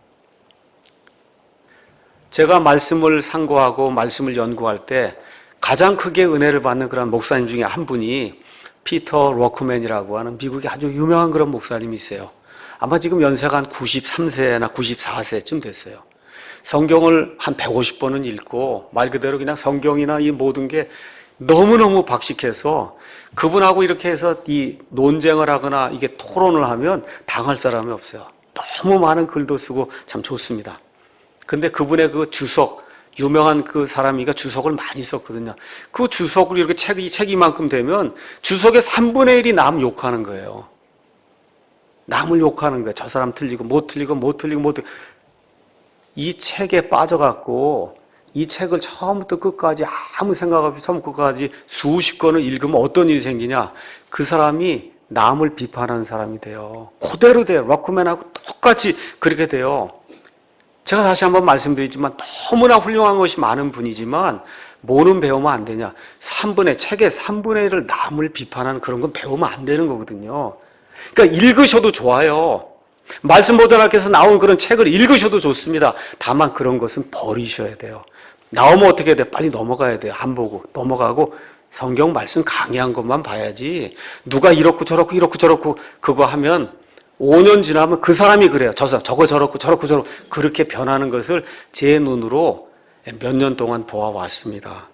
제가 말씀을 상고하고 말씀을 연구할 때 가장 크게 은혜를 받는 그런 목사님 중에 한 분이 피터 워크맨이라고 하는 미국의 아주 유명한 그런 목사님이 있어요. 아마 지금 연세가 한 93세나 94세쯤 됐어요. 성경을 한 150번은 읽고 말 그대로 그냥 성경이나 이 모든 게 너무너무 박식해서 그분하고 이렇게 해서 이 논쟁을 하거나 이게 토론을 하면 당할 사람이 없어요. 너무 많은 글도 쓰고 참 좋습니다. 근데 그분의 그 주석, 유명한 그 사람이가 주석을 많이 썼거든요. 그 주석을 이렇게 책이만큼 되면 주석의 3분의 1이 남 욕하는 거예요. 남을 욕하는 거예요. 저 사람 틀리고 못 틀리고 못 틀리고 못 틀리고. 이 책에 빠져갖고 이 책을 처음부터 끝까지 아무 생각 없이 처음부터 끝까지 수십 권을 읽으면 어떤 일이 생기냐? 그 사람이 남을 비판하는 사람이 돼요. 그대로 돼요. 워크맨하고 똑같이 그렇게 돼요. 제가 다시 한번 말씀드리지만 너무나 훌륭한 것이 많은 분이지만 뭐는 배우면 안 되냐? 책의 3분의 1을 남을 비판하는 그런 건 배우면 안 되는 거거든요. 그러니까 읽으셔도 좋아요. 말씀 보존학교에서 나온 그런 책을 읽으셔도 좋습니다. 다만 그런 것은 버리셔야 돼요. 나오면 어떻게 해야 돼? 빨리 넘어가야 돼요. 안 보고 넘어가고 성경 말씀 강의한 것만 봐야지. 누가 이렇고 저렇고 그거 하면 5년 지나면 그 사람이 그래요. 저거 저렇고 그렇게 변하는 것을 제 눈으로 몇 년 동안 보아왔습니다.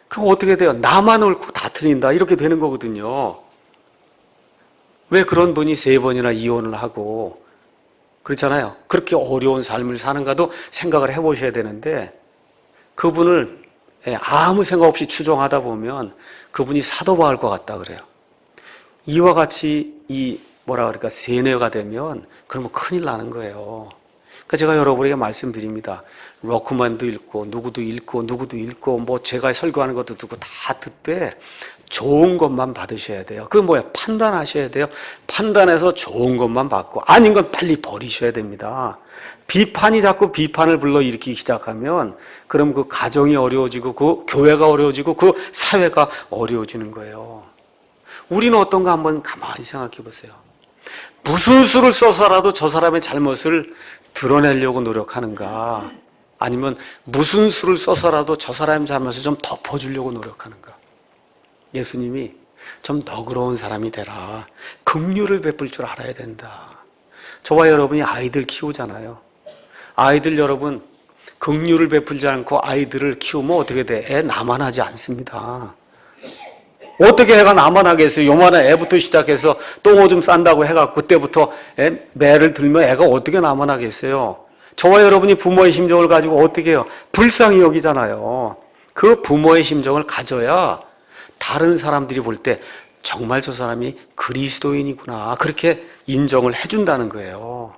그럼 어떻게 돼요? 나만 옳고 다 틀린다 이렇게 되는 거거든요. 왜 그런 분이 3번이나 이혼을 하고 그렇잖아요. 그렇게 어려운 삶을 사는가도 생각을 해보셔야 되는데 그분을 아무 생각 없이 추종하다 보면 그분이 사도바울 것 같다 그래요. 이와 같이 세뇌가 되면 그러면 큰일 나는 거예요. 그러니까 제가 여러분에게 말씀드립니다. 로크만도 읽고 누구도 읽고 제가 설교하는 것도 듣고 다 듣되 좋은 것만 받으셔야 돼요. 그게 뭐야? 판단하셔야 돼요. 판단해서 좋은 것만 받고 아닌 건 빨리 버리셔야 됩니다. 비판이 자꾸 비판을 불러일으키기 시작하면 그럼 그 가정이 어려워지고 그 교회가 어려워지고 그 사회가 어려워지는 거예요. 우리는 어떤가 한번 가만히 생각해 보세요. 무슨 수를 써서라도 저 사람의 잘못을 드러내려고 노력하는가? 아니면 무슨 수를 써서라도 저 사람의 잘못을 좀 덮어주려고 노력하는가? 예수님이 좀 너그러운 사람이 되라. 긍휼을 베풀 줄 알아야 된다. 저와 여러분이 아이들 키우잖아요. 아이들 여러분 긍휼을 베풀지 않고 아이들을 키우면 어떻게 돼? 애 나만하지 않습니다. 어떻게 애가 나만하겠어요? 요만한 애부터 시작해서 똥 오줌 싼다고 해갖고 그때부터 매를 들면 애가 어떻게 나만하겠어요? 저와 여러분이 부모의 심정을 가지고 어떻게 해요? 불쌍히 여기잖아요. 그 부모의 심정을 가져야 다른 사람들이 볼 때 정말 저 사람이 그리스도인이구나 그렇게 인정을 해준다는 거예요.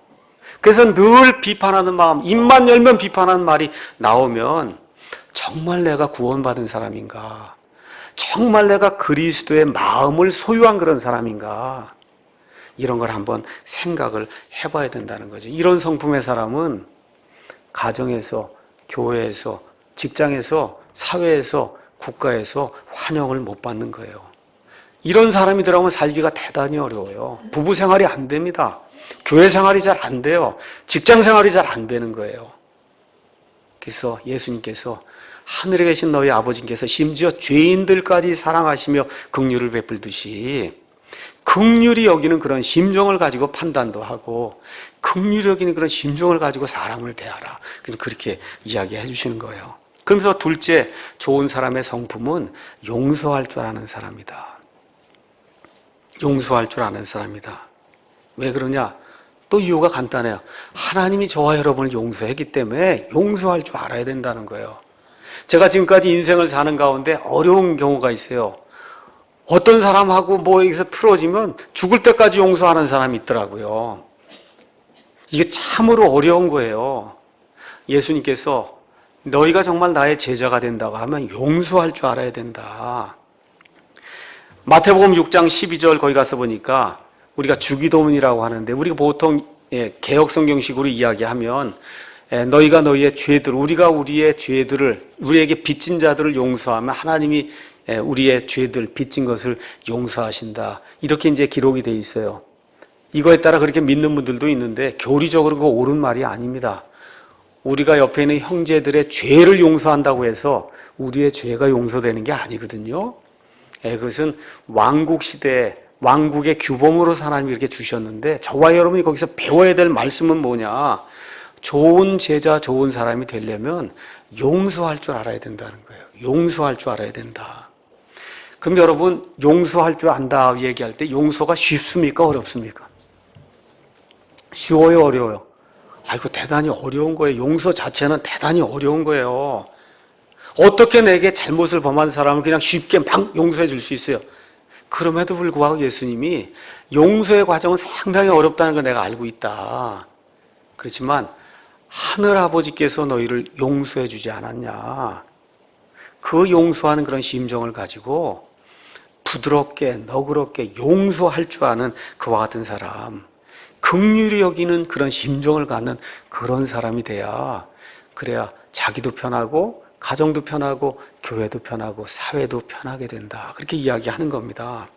그래서 늘 비판하는 마음, 입만 열면 비판하는 말이 나오면 정말 내가 구원받은 사람인가? 정말 내가 그리스도의 마음을 소유한 그런 사람인가? 이런 걸 한번 생각을 해봐야 된다는 거죠. 이런 성품의 사람은 가정에서, 교회에서, 직장에서, 사회에서, 국가에서 환영을 못 받는 거예요. 이런 사람이들하고는 살기가 대단히 어려워요. 부부 생활이 안 됩니다. 교회 생활이 잘 안 돼요. 직장 생활이 잘 안 되는 거예요. 그래서 예수님께서 하늘에 계신 너희 아버지께서 심지어 죄인들까지 사랑하시며 긍휼을 베풀듯이 긍휼히 여기는 그런 심정을 가지고 판단도 하고 긍휼히 여기는 그런 심정을 가지고 사람을 대하라. 그렇게 이야기해 주시는 거예요. 그러면서 둘째 좋은 사람의 성품은 용서할 줄 아는 사람이다. 용서할 줄 아는 사람이다. 왜 그러냐? 또 이유가 간단해요. 하나님이 저와 여러분을 용서했기 때문에 용서할 줄 알아야 된다는 거예요. 제가 지금까지 인생을 사는 가운데 어려운 경우가 있어요. 어떤 사람하고 여기서 틀어지면 죽을 때까지 용서하는 사람이 있더라고요. 이게 참으로 어려운 거예요. 예수님께서 너희가 정말 나의 제자가 된다고 하면 용서할 줄 알아야 된다. 마태복음 6장 12절 거기 가서 보니까 우리가 주기도문이라고 하는데 우리가 보통 개역 성경식으로 이야기하면 너희가 너희의 죄들, 우리가 우리의 죄들을 우리에게 빚진 자들을 용서하면 하나님이 우리의 죄들, 빚진 것을 용서하신다. 이렇게 이제 기록이 돼 있어요. 이거에 따라 그렇게 믿는 분들도 있는데 교리적으로 그거 옳은 말이 아닙니다. 우리가 옆에 있는 형제들의 죄를 용서한다고 해서 우리의 죄가 용서되는 게 아니거든요. 그것은 왕국 시대에 왕국의 규범으로 하나님이 이렇게 주셨는데 저와 여러분이 거기서 배워야 될 말씀은 뭐냐? 좋은 제자, 좋은 사람이 되려면 용서할 줄 알아야 된다는 거예요. 용서할 줄 알아야 된다. 그럼 여러분 용서할 줄 안다 얘기할 때 용서가 쉽습니까? 어렵습니까? 쉬워요? 어려워요? 이거 대단히 어려운 거예요. 용서 자체는 대단히 어려운 거예요. 어떻게 내게 잘못을 범한 사람을 그냥 쉽게 막 용서해 줄 수 있어요? 그럼에도 불구하고 예수님이 용서의 과정은 상당히 어렵다는 걸 내가 알고 있다. 그렇지만 하늘아버지께서 너희를 용서해 주지 않았냐. 그 용서하는 그런 심정을 가지고 부드럽게 너그럽게 용서할 줄 아는 그와 같은 사람, 긍휼히 여기는 그런 심정을 갖는 그런 사람이 그래야 자기도 편하고 가정도 편하고 교회도 편하고 사회도 편하게 된다. 그렇게 이야기하는 겁니다.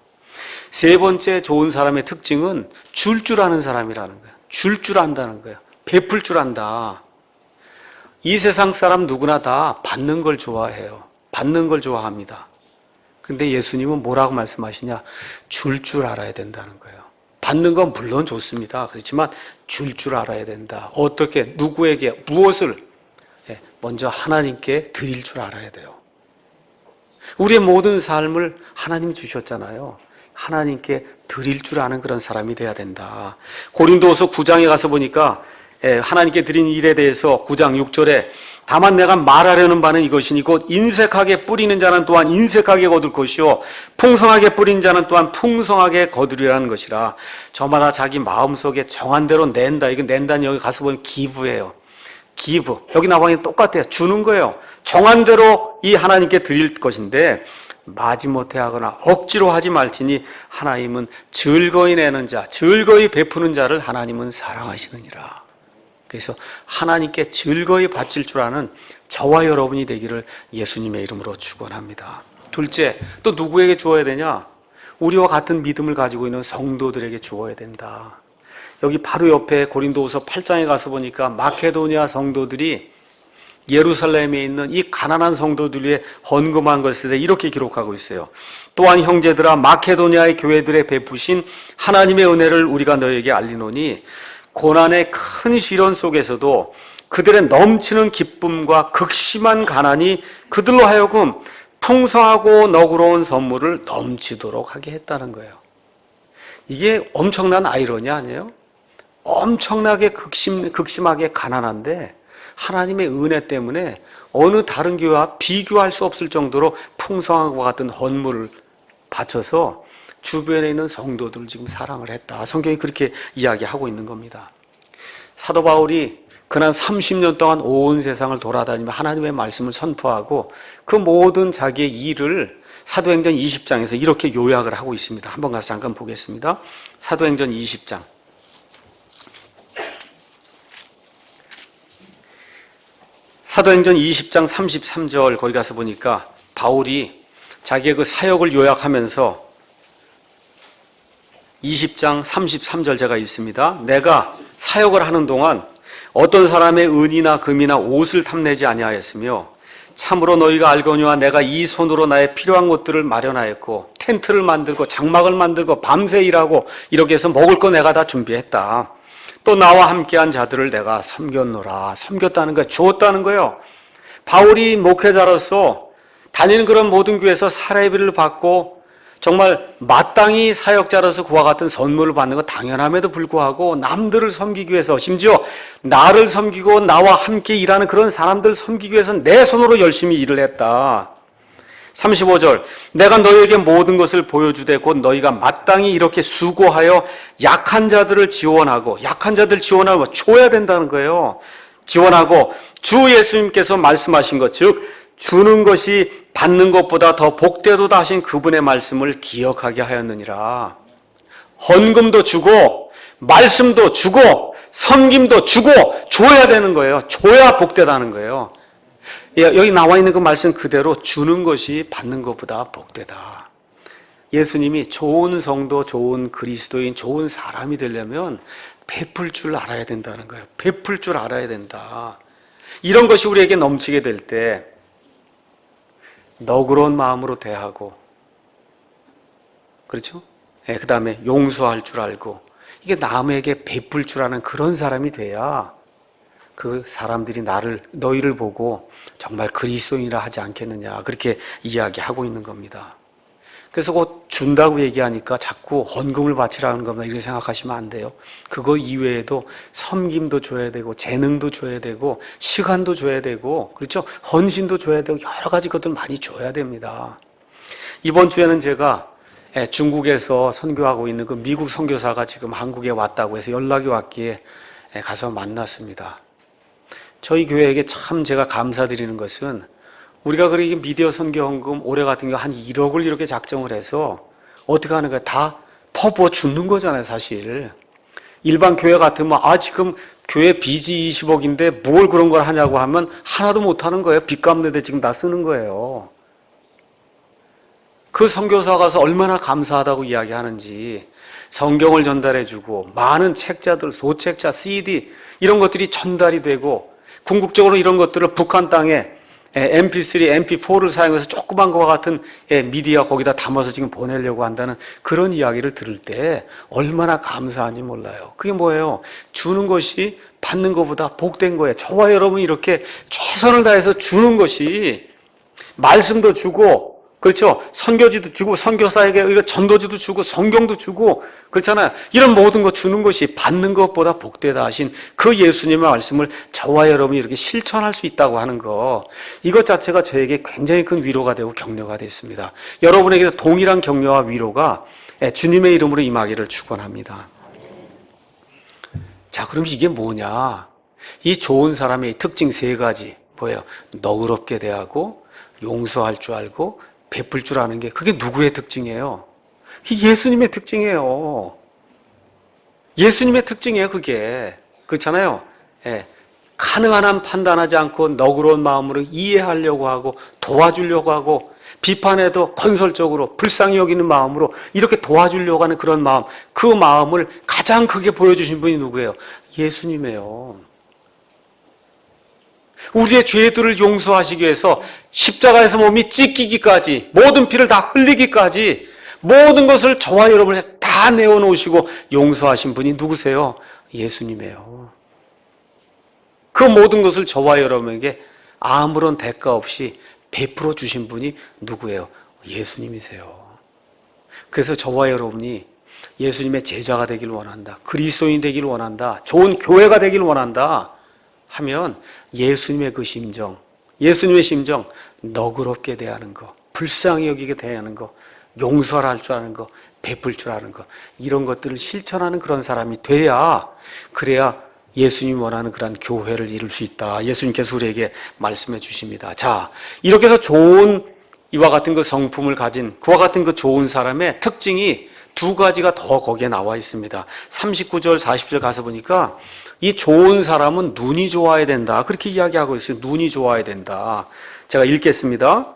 세 번째 좋은 사람의 특징은 줄 줄 아는 사람이라는 거예요. 줄 줄 안다는 거예요. 베풀 줄 안다. 이 세상 사람 누구나 다 받는 걸 좋아해요. 받는 걸 좋아합니다. 근데 예수님은 뭐라고 말씀하시냐? 줄 줄 알아야 된다는 거예요. 받는 건 물론 좋습니다. 그렇지만 줄 줄 알아야 된다. 어떻게, 누구에게, 무엇을? 먼저 하나님께 드릴 줄 알아야 돼요. 우리의 모든 삶을 하나님 주셨잖아요. 하나님께 드릴 줄 아는 그런 사람이 돼야 된다. 고린도후서 9장에 가서 보니까 하나님께 드린 일에 대해서 9장 6절에 다만 내가 말하려는 바는 이것이니 곧 인색하게 뿌리는 자는 또한 인색하게 거둘 것이요 풍성하게 뿌린 자는 또한 풍성하게 거두리라는 것이라. 저마다 자기 마음속에 정한 대로 낸다. 이거 낸다는 여기 가서 보면 기브예요. 기브. 여기 나와있는 똑같아요. 주는 거예요. 정한 대로 이 하나님께 드릴 것인데 마지못해 하거나 억지로 하지 말지니 하나님은 즐거이 내는 자, 즐거이 베푸는 자를 하나님은 사랑하시느니라. 그래서 하나님께 즐거이 바칠 줄 아는 저와 여러분이 되기를 예수님의 이름으로 축원합니다. 둘째, 또 누구에게 주어야 되냐? 우리와 같은 믿음을 가지고 있는 성도들에게 주어야 된다. 여기 바로 옆에 고린도후서 8장에 가서 보니까 마케도니아 성도들이 예루살렘에 있는 이 가난한 성도들 위해 헌금한 것에 대해 이렇게 기록하고 있어요. 또한 형제들아 마케도니아의 교회들에 베푸신 하나님의 은혜를 우리가 너에게 알리노니 고난의 큰 시련 속에서도 그들의 넘치는 기쁨과 극심한 가난이 그들로 하여금 풍성하고 너그러운 선물을 넘치도록 하게 했다는 거예요. 이게 엄청난 아이러니 아니에요? 엄청나게 극심하게 가난한데 하나님의 은혜 때문에 어느 다른 교회와 비교할 수 없을 정도로 풍성한 것 같은 헌물을 바쳐서 주변에 있는 성도들을 지금 사랑을 했다. 성경이 그렇게 이야기하고 있는 겁니다. 사도 바울이 그날 30년 동안 온 세상을 돌아다니며 하나님의 말씀을 선포하고 그 모든 자기의 일을 사도행전 20장에서 이렇게 요약을 하고 있습니다. 한번 가서 잠깐 보겠습니다. 사도행전 20장. 사도행전 20장 33절 거기 가서 보니까 바울이 자기의 그 사역을 요약하면서 20장 33절 제가 읽습니다. 내가 사역을 하는 동안 어떤 사람의 은이나 금이나 옷을 탐내지 아니하였으며 참으로 너희가 알거니와 내가 이 손으로 나의 필요한 것들을 마련하였고 텐트를 만들고 장막을 만들고 밤새 일하고 이렇게 해서 먹을 거 내가 다 준비했다. 또 나와 함께한 자들을 내가 섬겼노라. 섬겼다는 거예요. 주었다는 거예요. 바울이 목회자로서 다니는 그런 모든 교회에서 사례비를 받고 정말 마땅히 사역자로서 그와 같은 선물을 받는 건 당연함에도 불구하고 남들을 섬기기 위해서 심지어 나를 섬기고 나와 함께 일하는 그런 사람들 섬기기 위해서 내 손으로 열심히 일을 했다. 35절 내가 너희에게 모든 것을 보여주되 곧 너희가 마땅히 이렇게 수고하여 약한 자들을 지원하고 약한 자들 지원하고 줘야 된다는 거예요. 지원하고 주 예수님께서 말씀하신 것 즉 주는 것이 받는 것보다 더 복되도다 하신 그분의 말씀을 기억하게 하였느니라. 헌금도 주고 말씀도 주고 섬김도 주고 줘야 되는 거예요. 줘야 복되다는 거예요. 여기 나와 있는 그 말씀 그대로 주는 것이 받는 것보다 복되다. 예수님이 좋은 성도, 좋은 그리스도인, 좋은 사람이 되려면 베풀 줄 알아야 된다는 거예요. 베풀 줄 알아야 된다. 이런 것이 우리에게 넘치게 될 때 너그러운 마음으로 대하고 그렇죠? 그 다음에 용서할 줄 알고 이게 남에게 베풀 줄 아는 그런 사람이 돼야 그 사람들이 너희를 보고 정말 그리스도인이라 하지 않겠느냐 그렇게 이야기하고 있는 겁니다. 그래서 곧 준다고 얘기하니까 자꾸 헌금을 바치라는 겁니다. 이렇게 생각하시면 안 돼요. 그거 이외에도 섬김도 줘야 되고 재능도 줘야 되고 시간도 줘야 되고 그렇죠? 헌신도 줘야 되고 여러 가지 것들 많이 줘야 됩니다. 이번 주에는 제가 중국에서 선교하고 있는 그 미국 선교사가 지금 한국에 왔다고 해서 연락이 왔기에 가서 만났습니다. 저희 교회에게 참 제가 감사드리는 것은 우리가 그렇게 미디어 선교 헌금 올해 같은 경우 한 1억을 이렇게 작정을 해서 어떻게 하는 거야? 다 퍼부어 주는 거잖아요, 사실. 일반 교회 같으면 지금 교회 빚이 20억인데 뭘 그런 걸 하냐고 하면 하나도 못 하는 거예요. 빚 갚는데 지금 다 쓰는 거예요. 그 선교사 가서 얼마나 감사하다고 이야기하는지 성경을 전달해주고 많은 책자들, 소책자, CD 이런 것들이 전달이 되고 궁극적으로 이런 것들을 북한 땅에 MP3, MP4를 사용해서 조그만 것과 같은 미디어 거기다 담아서 지금 보내려고 한다는 그런 이야기를 들을 때 얼마나 감사한지 몰라요. 그게 뭐예요? 주는 것이 받는 것보다 복된 거예요. 저와 여러분이 이렇게 최선을 다해서 주는 것이 말씀도 주고 그렇죠. 선교지도 주고 선교사에게 전도지도 주고 성경도 주고 그렇잖아요. 이런 모든 것 주는 것이 받는 것보다 복되다 하신 그 예수님의 말씀을 저와 여러분이 이렇게 실천할 수 있다고 하는 거 이것 자체가 저에게 굉장히 큰 위로가 되고 격려가 됐습니다. 여러분에게도 동일한 격려와 위로가 주님의 이름으로 임하기를 축원합니다. 자, 그럼 이게 뭐냐? 이 좋은 사람의 특징 세 가지 뭐예요? 너그럽게 대하고 용서할 줄 알고 베풀 줄 아는 게 그게 누구의 특징이에요? 예수님의 특징이에요. 예수님의 특징이에요, 그게. 그렇잖아요. 가능한 한 판단하지 않고 너그러운 마음으로 이해하려고 하고 도와주려고 하고 비판해도 건설적으로 불쌍히 여기는 마음으로 이렇게 도와주려고 하는 그런 마음, 그 마음을 가장 크게 보여주신 분이 누구예요? 예수님이에요. 우리의 죄들을 용서하시기 위해서 십자가에서 몸이 찢기기까지 모든 피를 다 흘리기까지 모든 것을 저와 여러분을 다 내어놓으시고 용서하신 분이 누구세요? 예수님이에요. 그 모든 것을 저와 여러분에게 아무런 대가 없이 베풀어 주신 분이 누구예요? 예수님이세요. 그래서 저와 여러분이 예수님의 제자가 되길 원한다. 그리스도인이 되길 원한다. 좋은 교회가 되길 원한다. 하면 예수님의 그 심정, 예수님의 심정, 너그럽게 대하는 거, 불쌍히 여기게 대하는 거, 용서할 줄 아는 거, 베풀 줄 아는 거, 이런 것들을 실천하는 그런 사람이 돼야, 그래야 예수님이 원하는 그런 교회를 이룰 수 있다. 예수님께서 우리에게 말씀해 주십니다. 자, 이렇게 해서 좋은 이와 같은 그 성품을 가진 그와 같은 그 좋은 사람의 특징이 두 가지가 더 거기에 나와 있습니다. 39절, 40절 가서 보니까 이 좋은 사람은 눈이 좋아야 된다. 그렇게 이야기하고 있어요. 눈이 좋아야 된다. 제가 읽겠습니다.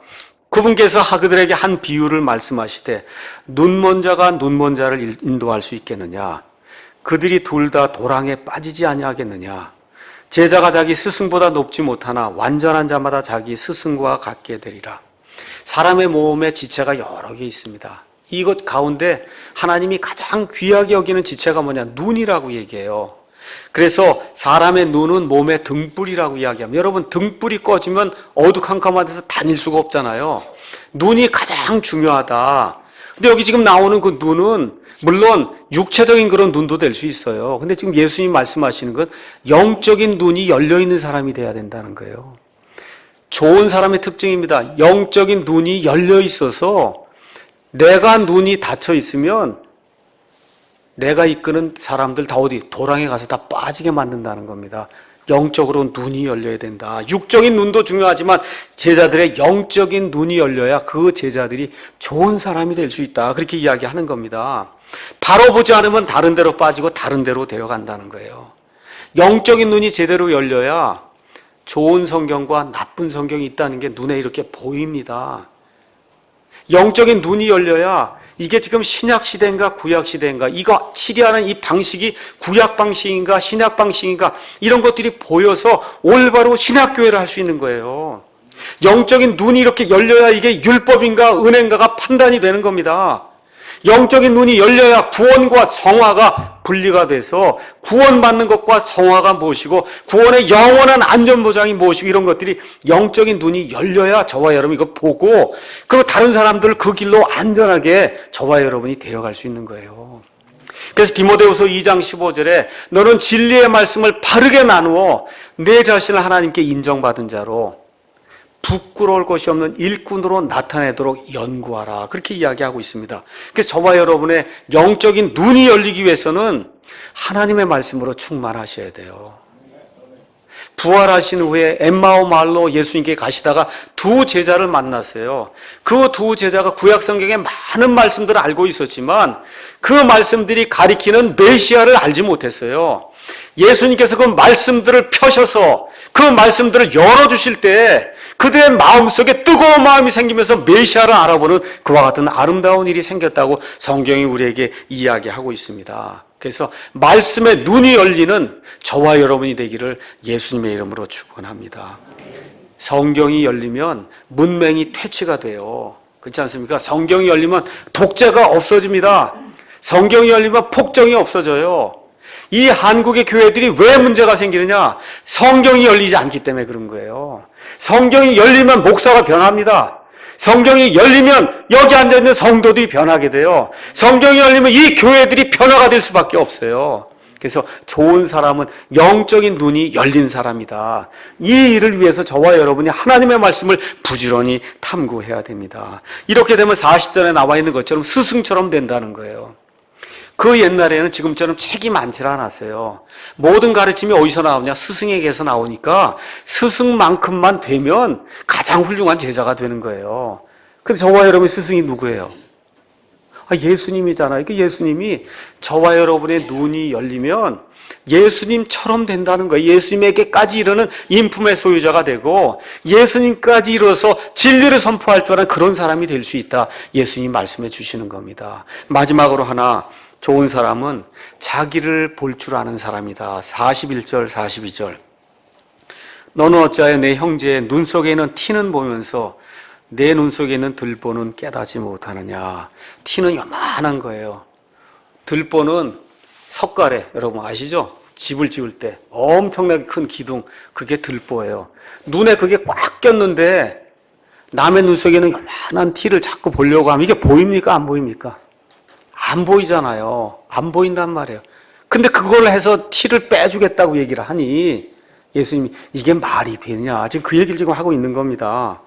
그분께서 그들에게 한 비유를 말씀하시되 눈먼 자가 눈먼 자를 인도할 수 있겠느냐? 그들이 둘 다 도랑에 빠지지 아니하겠느냐? 제자가 자기 스승보다 높지 못하나 완전한 자마다 자기 스승과 같게 되리라. 사람의 몸에 지체가 여러 개 있습니다. 이것 가운데 하나님이 가장 귀하게 여기는 지체가 뭐냐? 눈이라고 얘기해요. 그래서 사람의 눈은 몸의 등불이라고 이야기합니다. 여러분, 등불이 꺼지면 어두컴컴한 데서 다닐 수가 없잖아요. 눈이 가장 중요하다. 근데 여기 지금 나오는 그 눈은 물론 육체적인 그런 눈도 될 수 있어요. 근데 지금 예수님 말씀하시는 건 영적인 눈이 열려있는 사람이 돼야 된다는 거예요. 좋은 사람의 특징입니다. 영적인 눈이 열려 있어서 내가 눈이 닫혀 있으면 내가 이끄는 사람들 다 어디 도랑에 가서 다 빠지게 만든다는 겁니다. 영적으로 눈이 열려야 된다. 육적인 눈도 중요하지만 제자들의 영적인 눈이 열려야 그 제자들이 좋은 사람이 될 수 있다. 그렇게 이야기하는 겁니다. 바로 보지 않으면 다른 데로 빠지고 다른 데로 데려간다는 거예요. 영적인 눈이 제대로 열려야 좋은 성경과 나쁜 성경이 있다는 게 눈에 이렇게 보입니다. 영적인 눈이 열려야 이게 지금 신약 시대인가 구약 시대인가, 이거 치료하는 이 방식이 구약 방식인가 신약 방식인가, 이런 것들이 보여서 올바로 신약 교회를 할 수 있는 거예요. 영적인 눈이 이렇게 열려야 이게 율법인가 은행가가 판단이 되는 겁니다. 영적인 눈이 열려야 구원과 성화가 분리가 돼서 구원받는 것과 성화가 무엇이고 구원의 영원한 안전보장이 무엇이고 이런 것들이 영적인 눈이 열려야 저와 여러분이 이거 보고 그리고 다른 사람들을 그 길로 안전하게 저와 여러분이 데려갈 수 있는 거예요. 그래서 디모데후서 2장 15절에 너는 진리의 말씀을 바르게 나누어 내 자신을 하나님께 인정받은 자로 부끄러울 것이 없는 일꾼으로 나타내도록 연구하라. 그렇게 이야기하고 있습니다. 그래서 저와 여러분의 영적인 눈이 열리기 위해서는 하나님의 말씀으로 충만하셔야 돼요. 부활하신 후에 엠마오 마을로 예수님께 가시다가 두 제자를 만났어요. 그 두 제자가 구약 성경에 많은 말씀들을 알고 있었지만 그 말씀들이 가리키는 메시아를 알지 못했어요. 예수님께서 그 말씀들을 펴셔서 그 말씀들을 열어주실 때 그들의 마음속에 뜨거운 마음이 생기면서 메시아를 알아보는 그와 같은 아름다운 일이 생겼다고 성경이 우리에게 이야기하고 있습니다. 그래서 말씀의 눈이 열리는 저와 여러분이 되기를 예수님의 이름으로 축원합니다. 성경이 열리면 문맹이 퇴치가 돼요. 그렇지 않습니까? 성경이 열리면 독재가 없어집니다. 성경이 열리면 폭정이 없어져요. 이 한국의 교회들이 왜 문제가 생기느냐? 성경이 열리지 않기 때문에 그런 거예요. 성경이 열리면 목사가 변합니다. 성경이 열리면 여기 앉아있는 성도들이 변하게 돼요. 성경이 열리면 이 교회들이 변화가 될 수밖에 없어요. 그래서 좋은 사람은 영적인 눈이 열린 사람이다. 이 일을 위해서 저와 여러분이 하나님의 말씀을 부지런히 탐구해야 됩니다. 이렇게 되면 40절에 나와 있는 것처럼 스승처럼 된다는 거예요. 그 옛날에는 지금처럼 책이 많지 않았어요. 모든 가르침이 어디서 나오냐? 스승에게서 나오니까 스승만큼만 되면 가장 훌륭한 제자가 되는 거예요. 근데 저와 여러분의 스승이 누구예요? 예수님이잖아요. 그 예수님이 저와 여러분의 눈이 열리면 예수님처럼 된다는 거예요. 예수님에게까지 이르는 인품의 소유자가 되고 예수님까지 이르러서 진리를 선포할 줄 아는 그런 사람이 될 수 있다. 예수님이 말씀해 주시는 겁니다. 마지막으로 하나, 좋은 사람은 자기를 볼 줄 아는 사람이다. 41절, 42절. 너는 어찌하여 내 형제의 눈 속에 있는 티는 보면서 내 눈 속에 있는 들보는 깨닫지 못하느냐. 티는 요만한 거예요. 들보는 석가래, 여러분 아시죠? 집을 지을 때 엄청나게 큰 기둥, 그게 들보예요. 눈에 그게 꽉 꼈는데 남의 눈 속에는 요만한 티를 자꾸 보려고 하면 이게 보입니까? 안 보입니까? 안 보이잖아요. 안 보인단 말이에요. 근데 그걸 해서 티를 빼주겠다고 얘기를 하니 예수님이 이게 말이 되느냐. 지금 그 얘기를 지금 하고 있는 겁니다.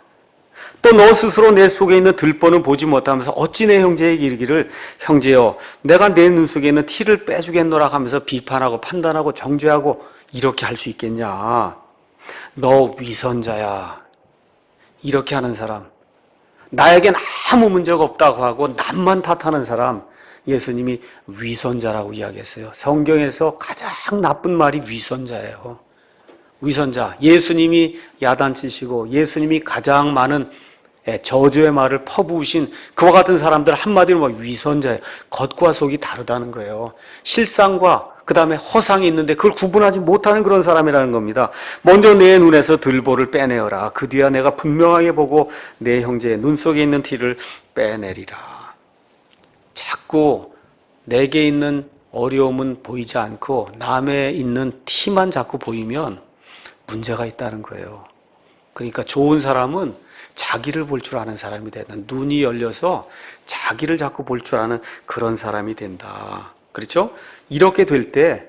또 너 스스로 내 속에 있는 들보는 보지 못하면서 어찌 내 형제에게 이르기를 형제여 내가 내 눈 속에 있는 티를 빼주겠노라 하면서 비판하고 판단하고 정죄하고 이렇게 할 수 있겠냐. 너 위선자야. 이렇게 하는 사람, 나에겐 아무 문제가 없다고 하고 남만 탓하는 사람, 예수님이 위선자라고 이야기했어요. 성경에서 가장 나쁜 말이 위선자예요. 위선자. 예수님이 야단치시고 예수님이 가장 많은 저주의 말을 퍼부으신 그와 같은 사람들 한마디로 막 위선자예요. 겉과 속이 다르다는 거예요. 실상과 그 다음에 허상이 있는데 그걸 구분하지 못하는 그런 사람이라는 겁니다. 먼저 내 눈에서 들보를 빼내어라. 그 뒤에 내가 분명하게 보고 내 형제의 눈 속에 있는 티를 빼내리라. 자꾸 내게 있는 어려움은 보이지 않고 남의 있는 티만 자꾸 보이면 문제가 있다는 거예요. 그러니까 좋은 사람은 자기를 볼 줄 아는 사람이 된다. 눈이 열려서 자기를 자꾸 볼 줄 아는 그런 사람이 된다. 그렇죠? 이렇게 될 때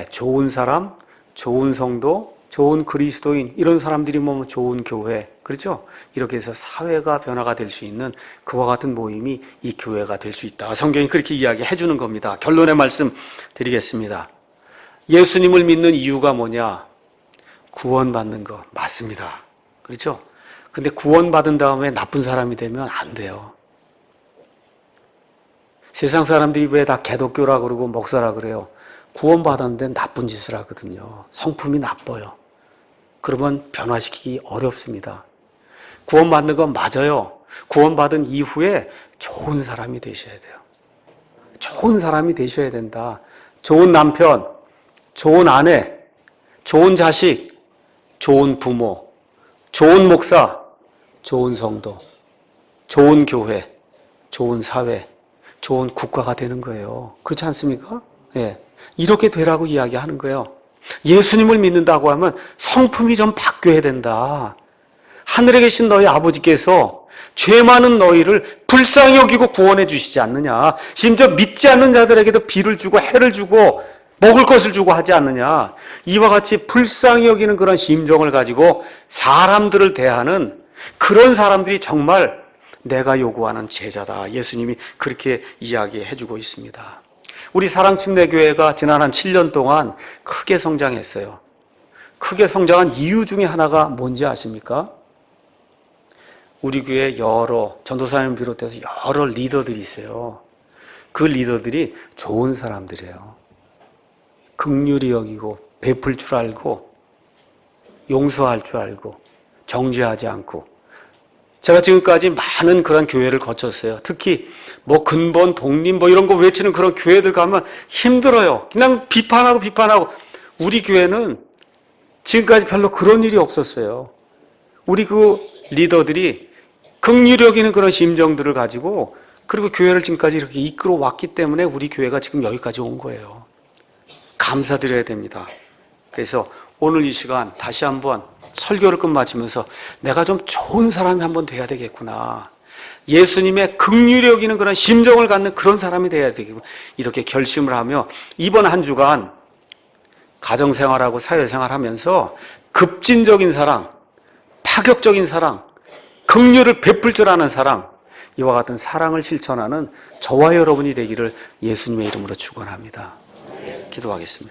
좋은 사람, 좋은 성도, 좋은 그리스도인 이런 사람들이 모면 좋은 교회, 그렇죠? 이렇게 해서 사회가 변화가 될 수 있는 그와 같은 모임이 이 교회가 될 수 있다. 성경이 그렇게 이야기해 주는 겁니다. 결론의 말씀 드리겠습니다. 예수님을 믿는 이유가 뭐냐? 구원받는 거 맞습니다. 그렇죠? 근데 구원받은 다음에 나쁜 사람이 되면 안 돼요. 세상 사람들이 왜 다 개독교라 그러고 목사라 그래요? 구원받았는데 나쁜 짓을 하거든요. 성품이 나빠요. 그러면 변화시키기 어렵습니다. 구원받는 건 맞아요. 구원받은 이후에 좋은 사람이 되셔야 돼요. 좋은 사람이 되셔야 된다. 좋은 남편, 좋은 아내, 좋은 자식, 좋은 부모, 좋은 목사, 좋은 성도, 좋은 교회, 좋은 사회, 좋은 국가가 되는 거예요. 그렇지 않습니까? 예. 이렇게 되라고 이야기하는 거예요. 예수님을 믿는다고 하면 성품이 좀 바뀌어야 된다. 하늘에 계신 너희 아버지께서 죄 많은 너희를 불쌍히 여기고 구원해 주시지 않느냐. 심지어 믿지 않는 자들에게도 비를 주고 해를 주고 먹을 것을 주고 하지 않느냐. 이와 같이 불쌍히 여기는 그런 심정을 가지고 사람들을 대하는 그런 사람들이 정말 내가 요구하는 제자다. 예수님이 그렇게 이야기해 주고 있습니다. 우리 사랑침례교회가 지난 한 7년 동안 크게 성장했어요. 크게 성장한 이유 중에 하나가 뭔지 아십니까? 우리 교회 여러 전도사님 비롯해서 여러 리더들이 있어요. 그 리더들이 좋은 사람들이에요. 긍휼히 여기고 베풀 줄 알고 용서할 줄 알고 정죄하지 않고. 제가 지금까지 많은 그런 교회를 거쳤어요. 특히 뭐 근본 독립 뭐 이런 거 외치는 그런 교회들 가면 힘들어요. 그냥 비판하고. 우리 교회는 지금까지 별로 그런 일이 없었어요. 우리 그 리더들이 긍휼히 여기는 그런 심정들을 가지고, 그리고 교회를 지금까지 이렇게 이끌어 왔기 때문에 우리 교회가 지금 여기까지 온 거예요. 감사드려야 됩니다. 그래서 오늘 이 시간 다시 한번 설교를 끝마치면서 내가 좀 좋은 사람이 한번 돼야 되겠구나. 예수님의 긍휼히 여기는 그런 심정을 갖는 그런 사람이 돼야 되겠구나. 이렇게 결심을 하며 이번 한 주간 가정생활하고 사회생활하면서 급진적인 사랑, 파격적인 사랑, 긍휼을 베풀 줄 아는 사랑, 이와 같은 사랑을 실천하는 저와 여러분이 되기를 예수님의 이름으로 축원합니다. 기도하겠습니다.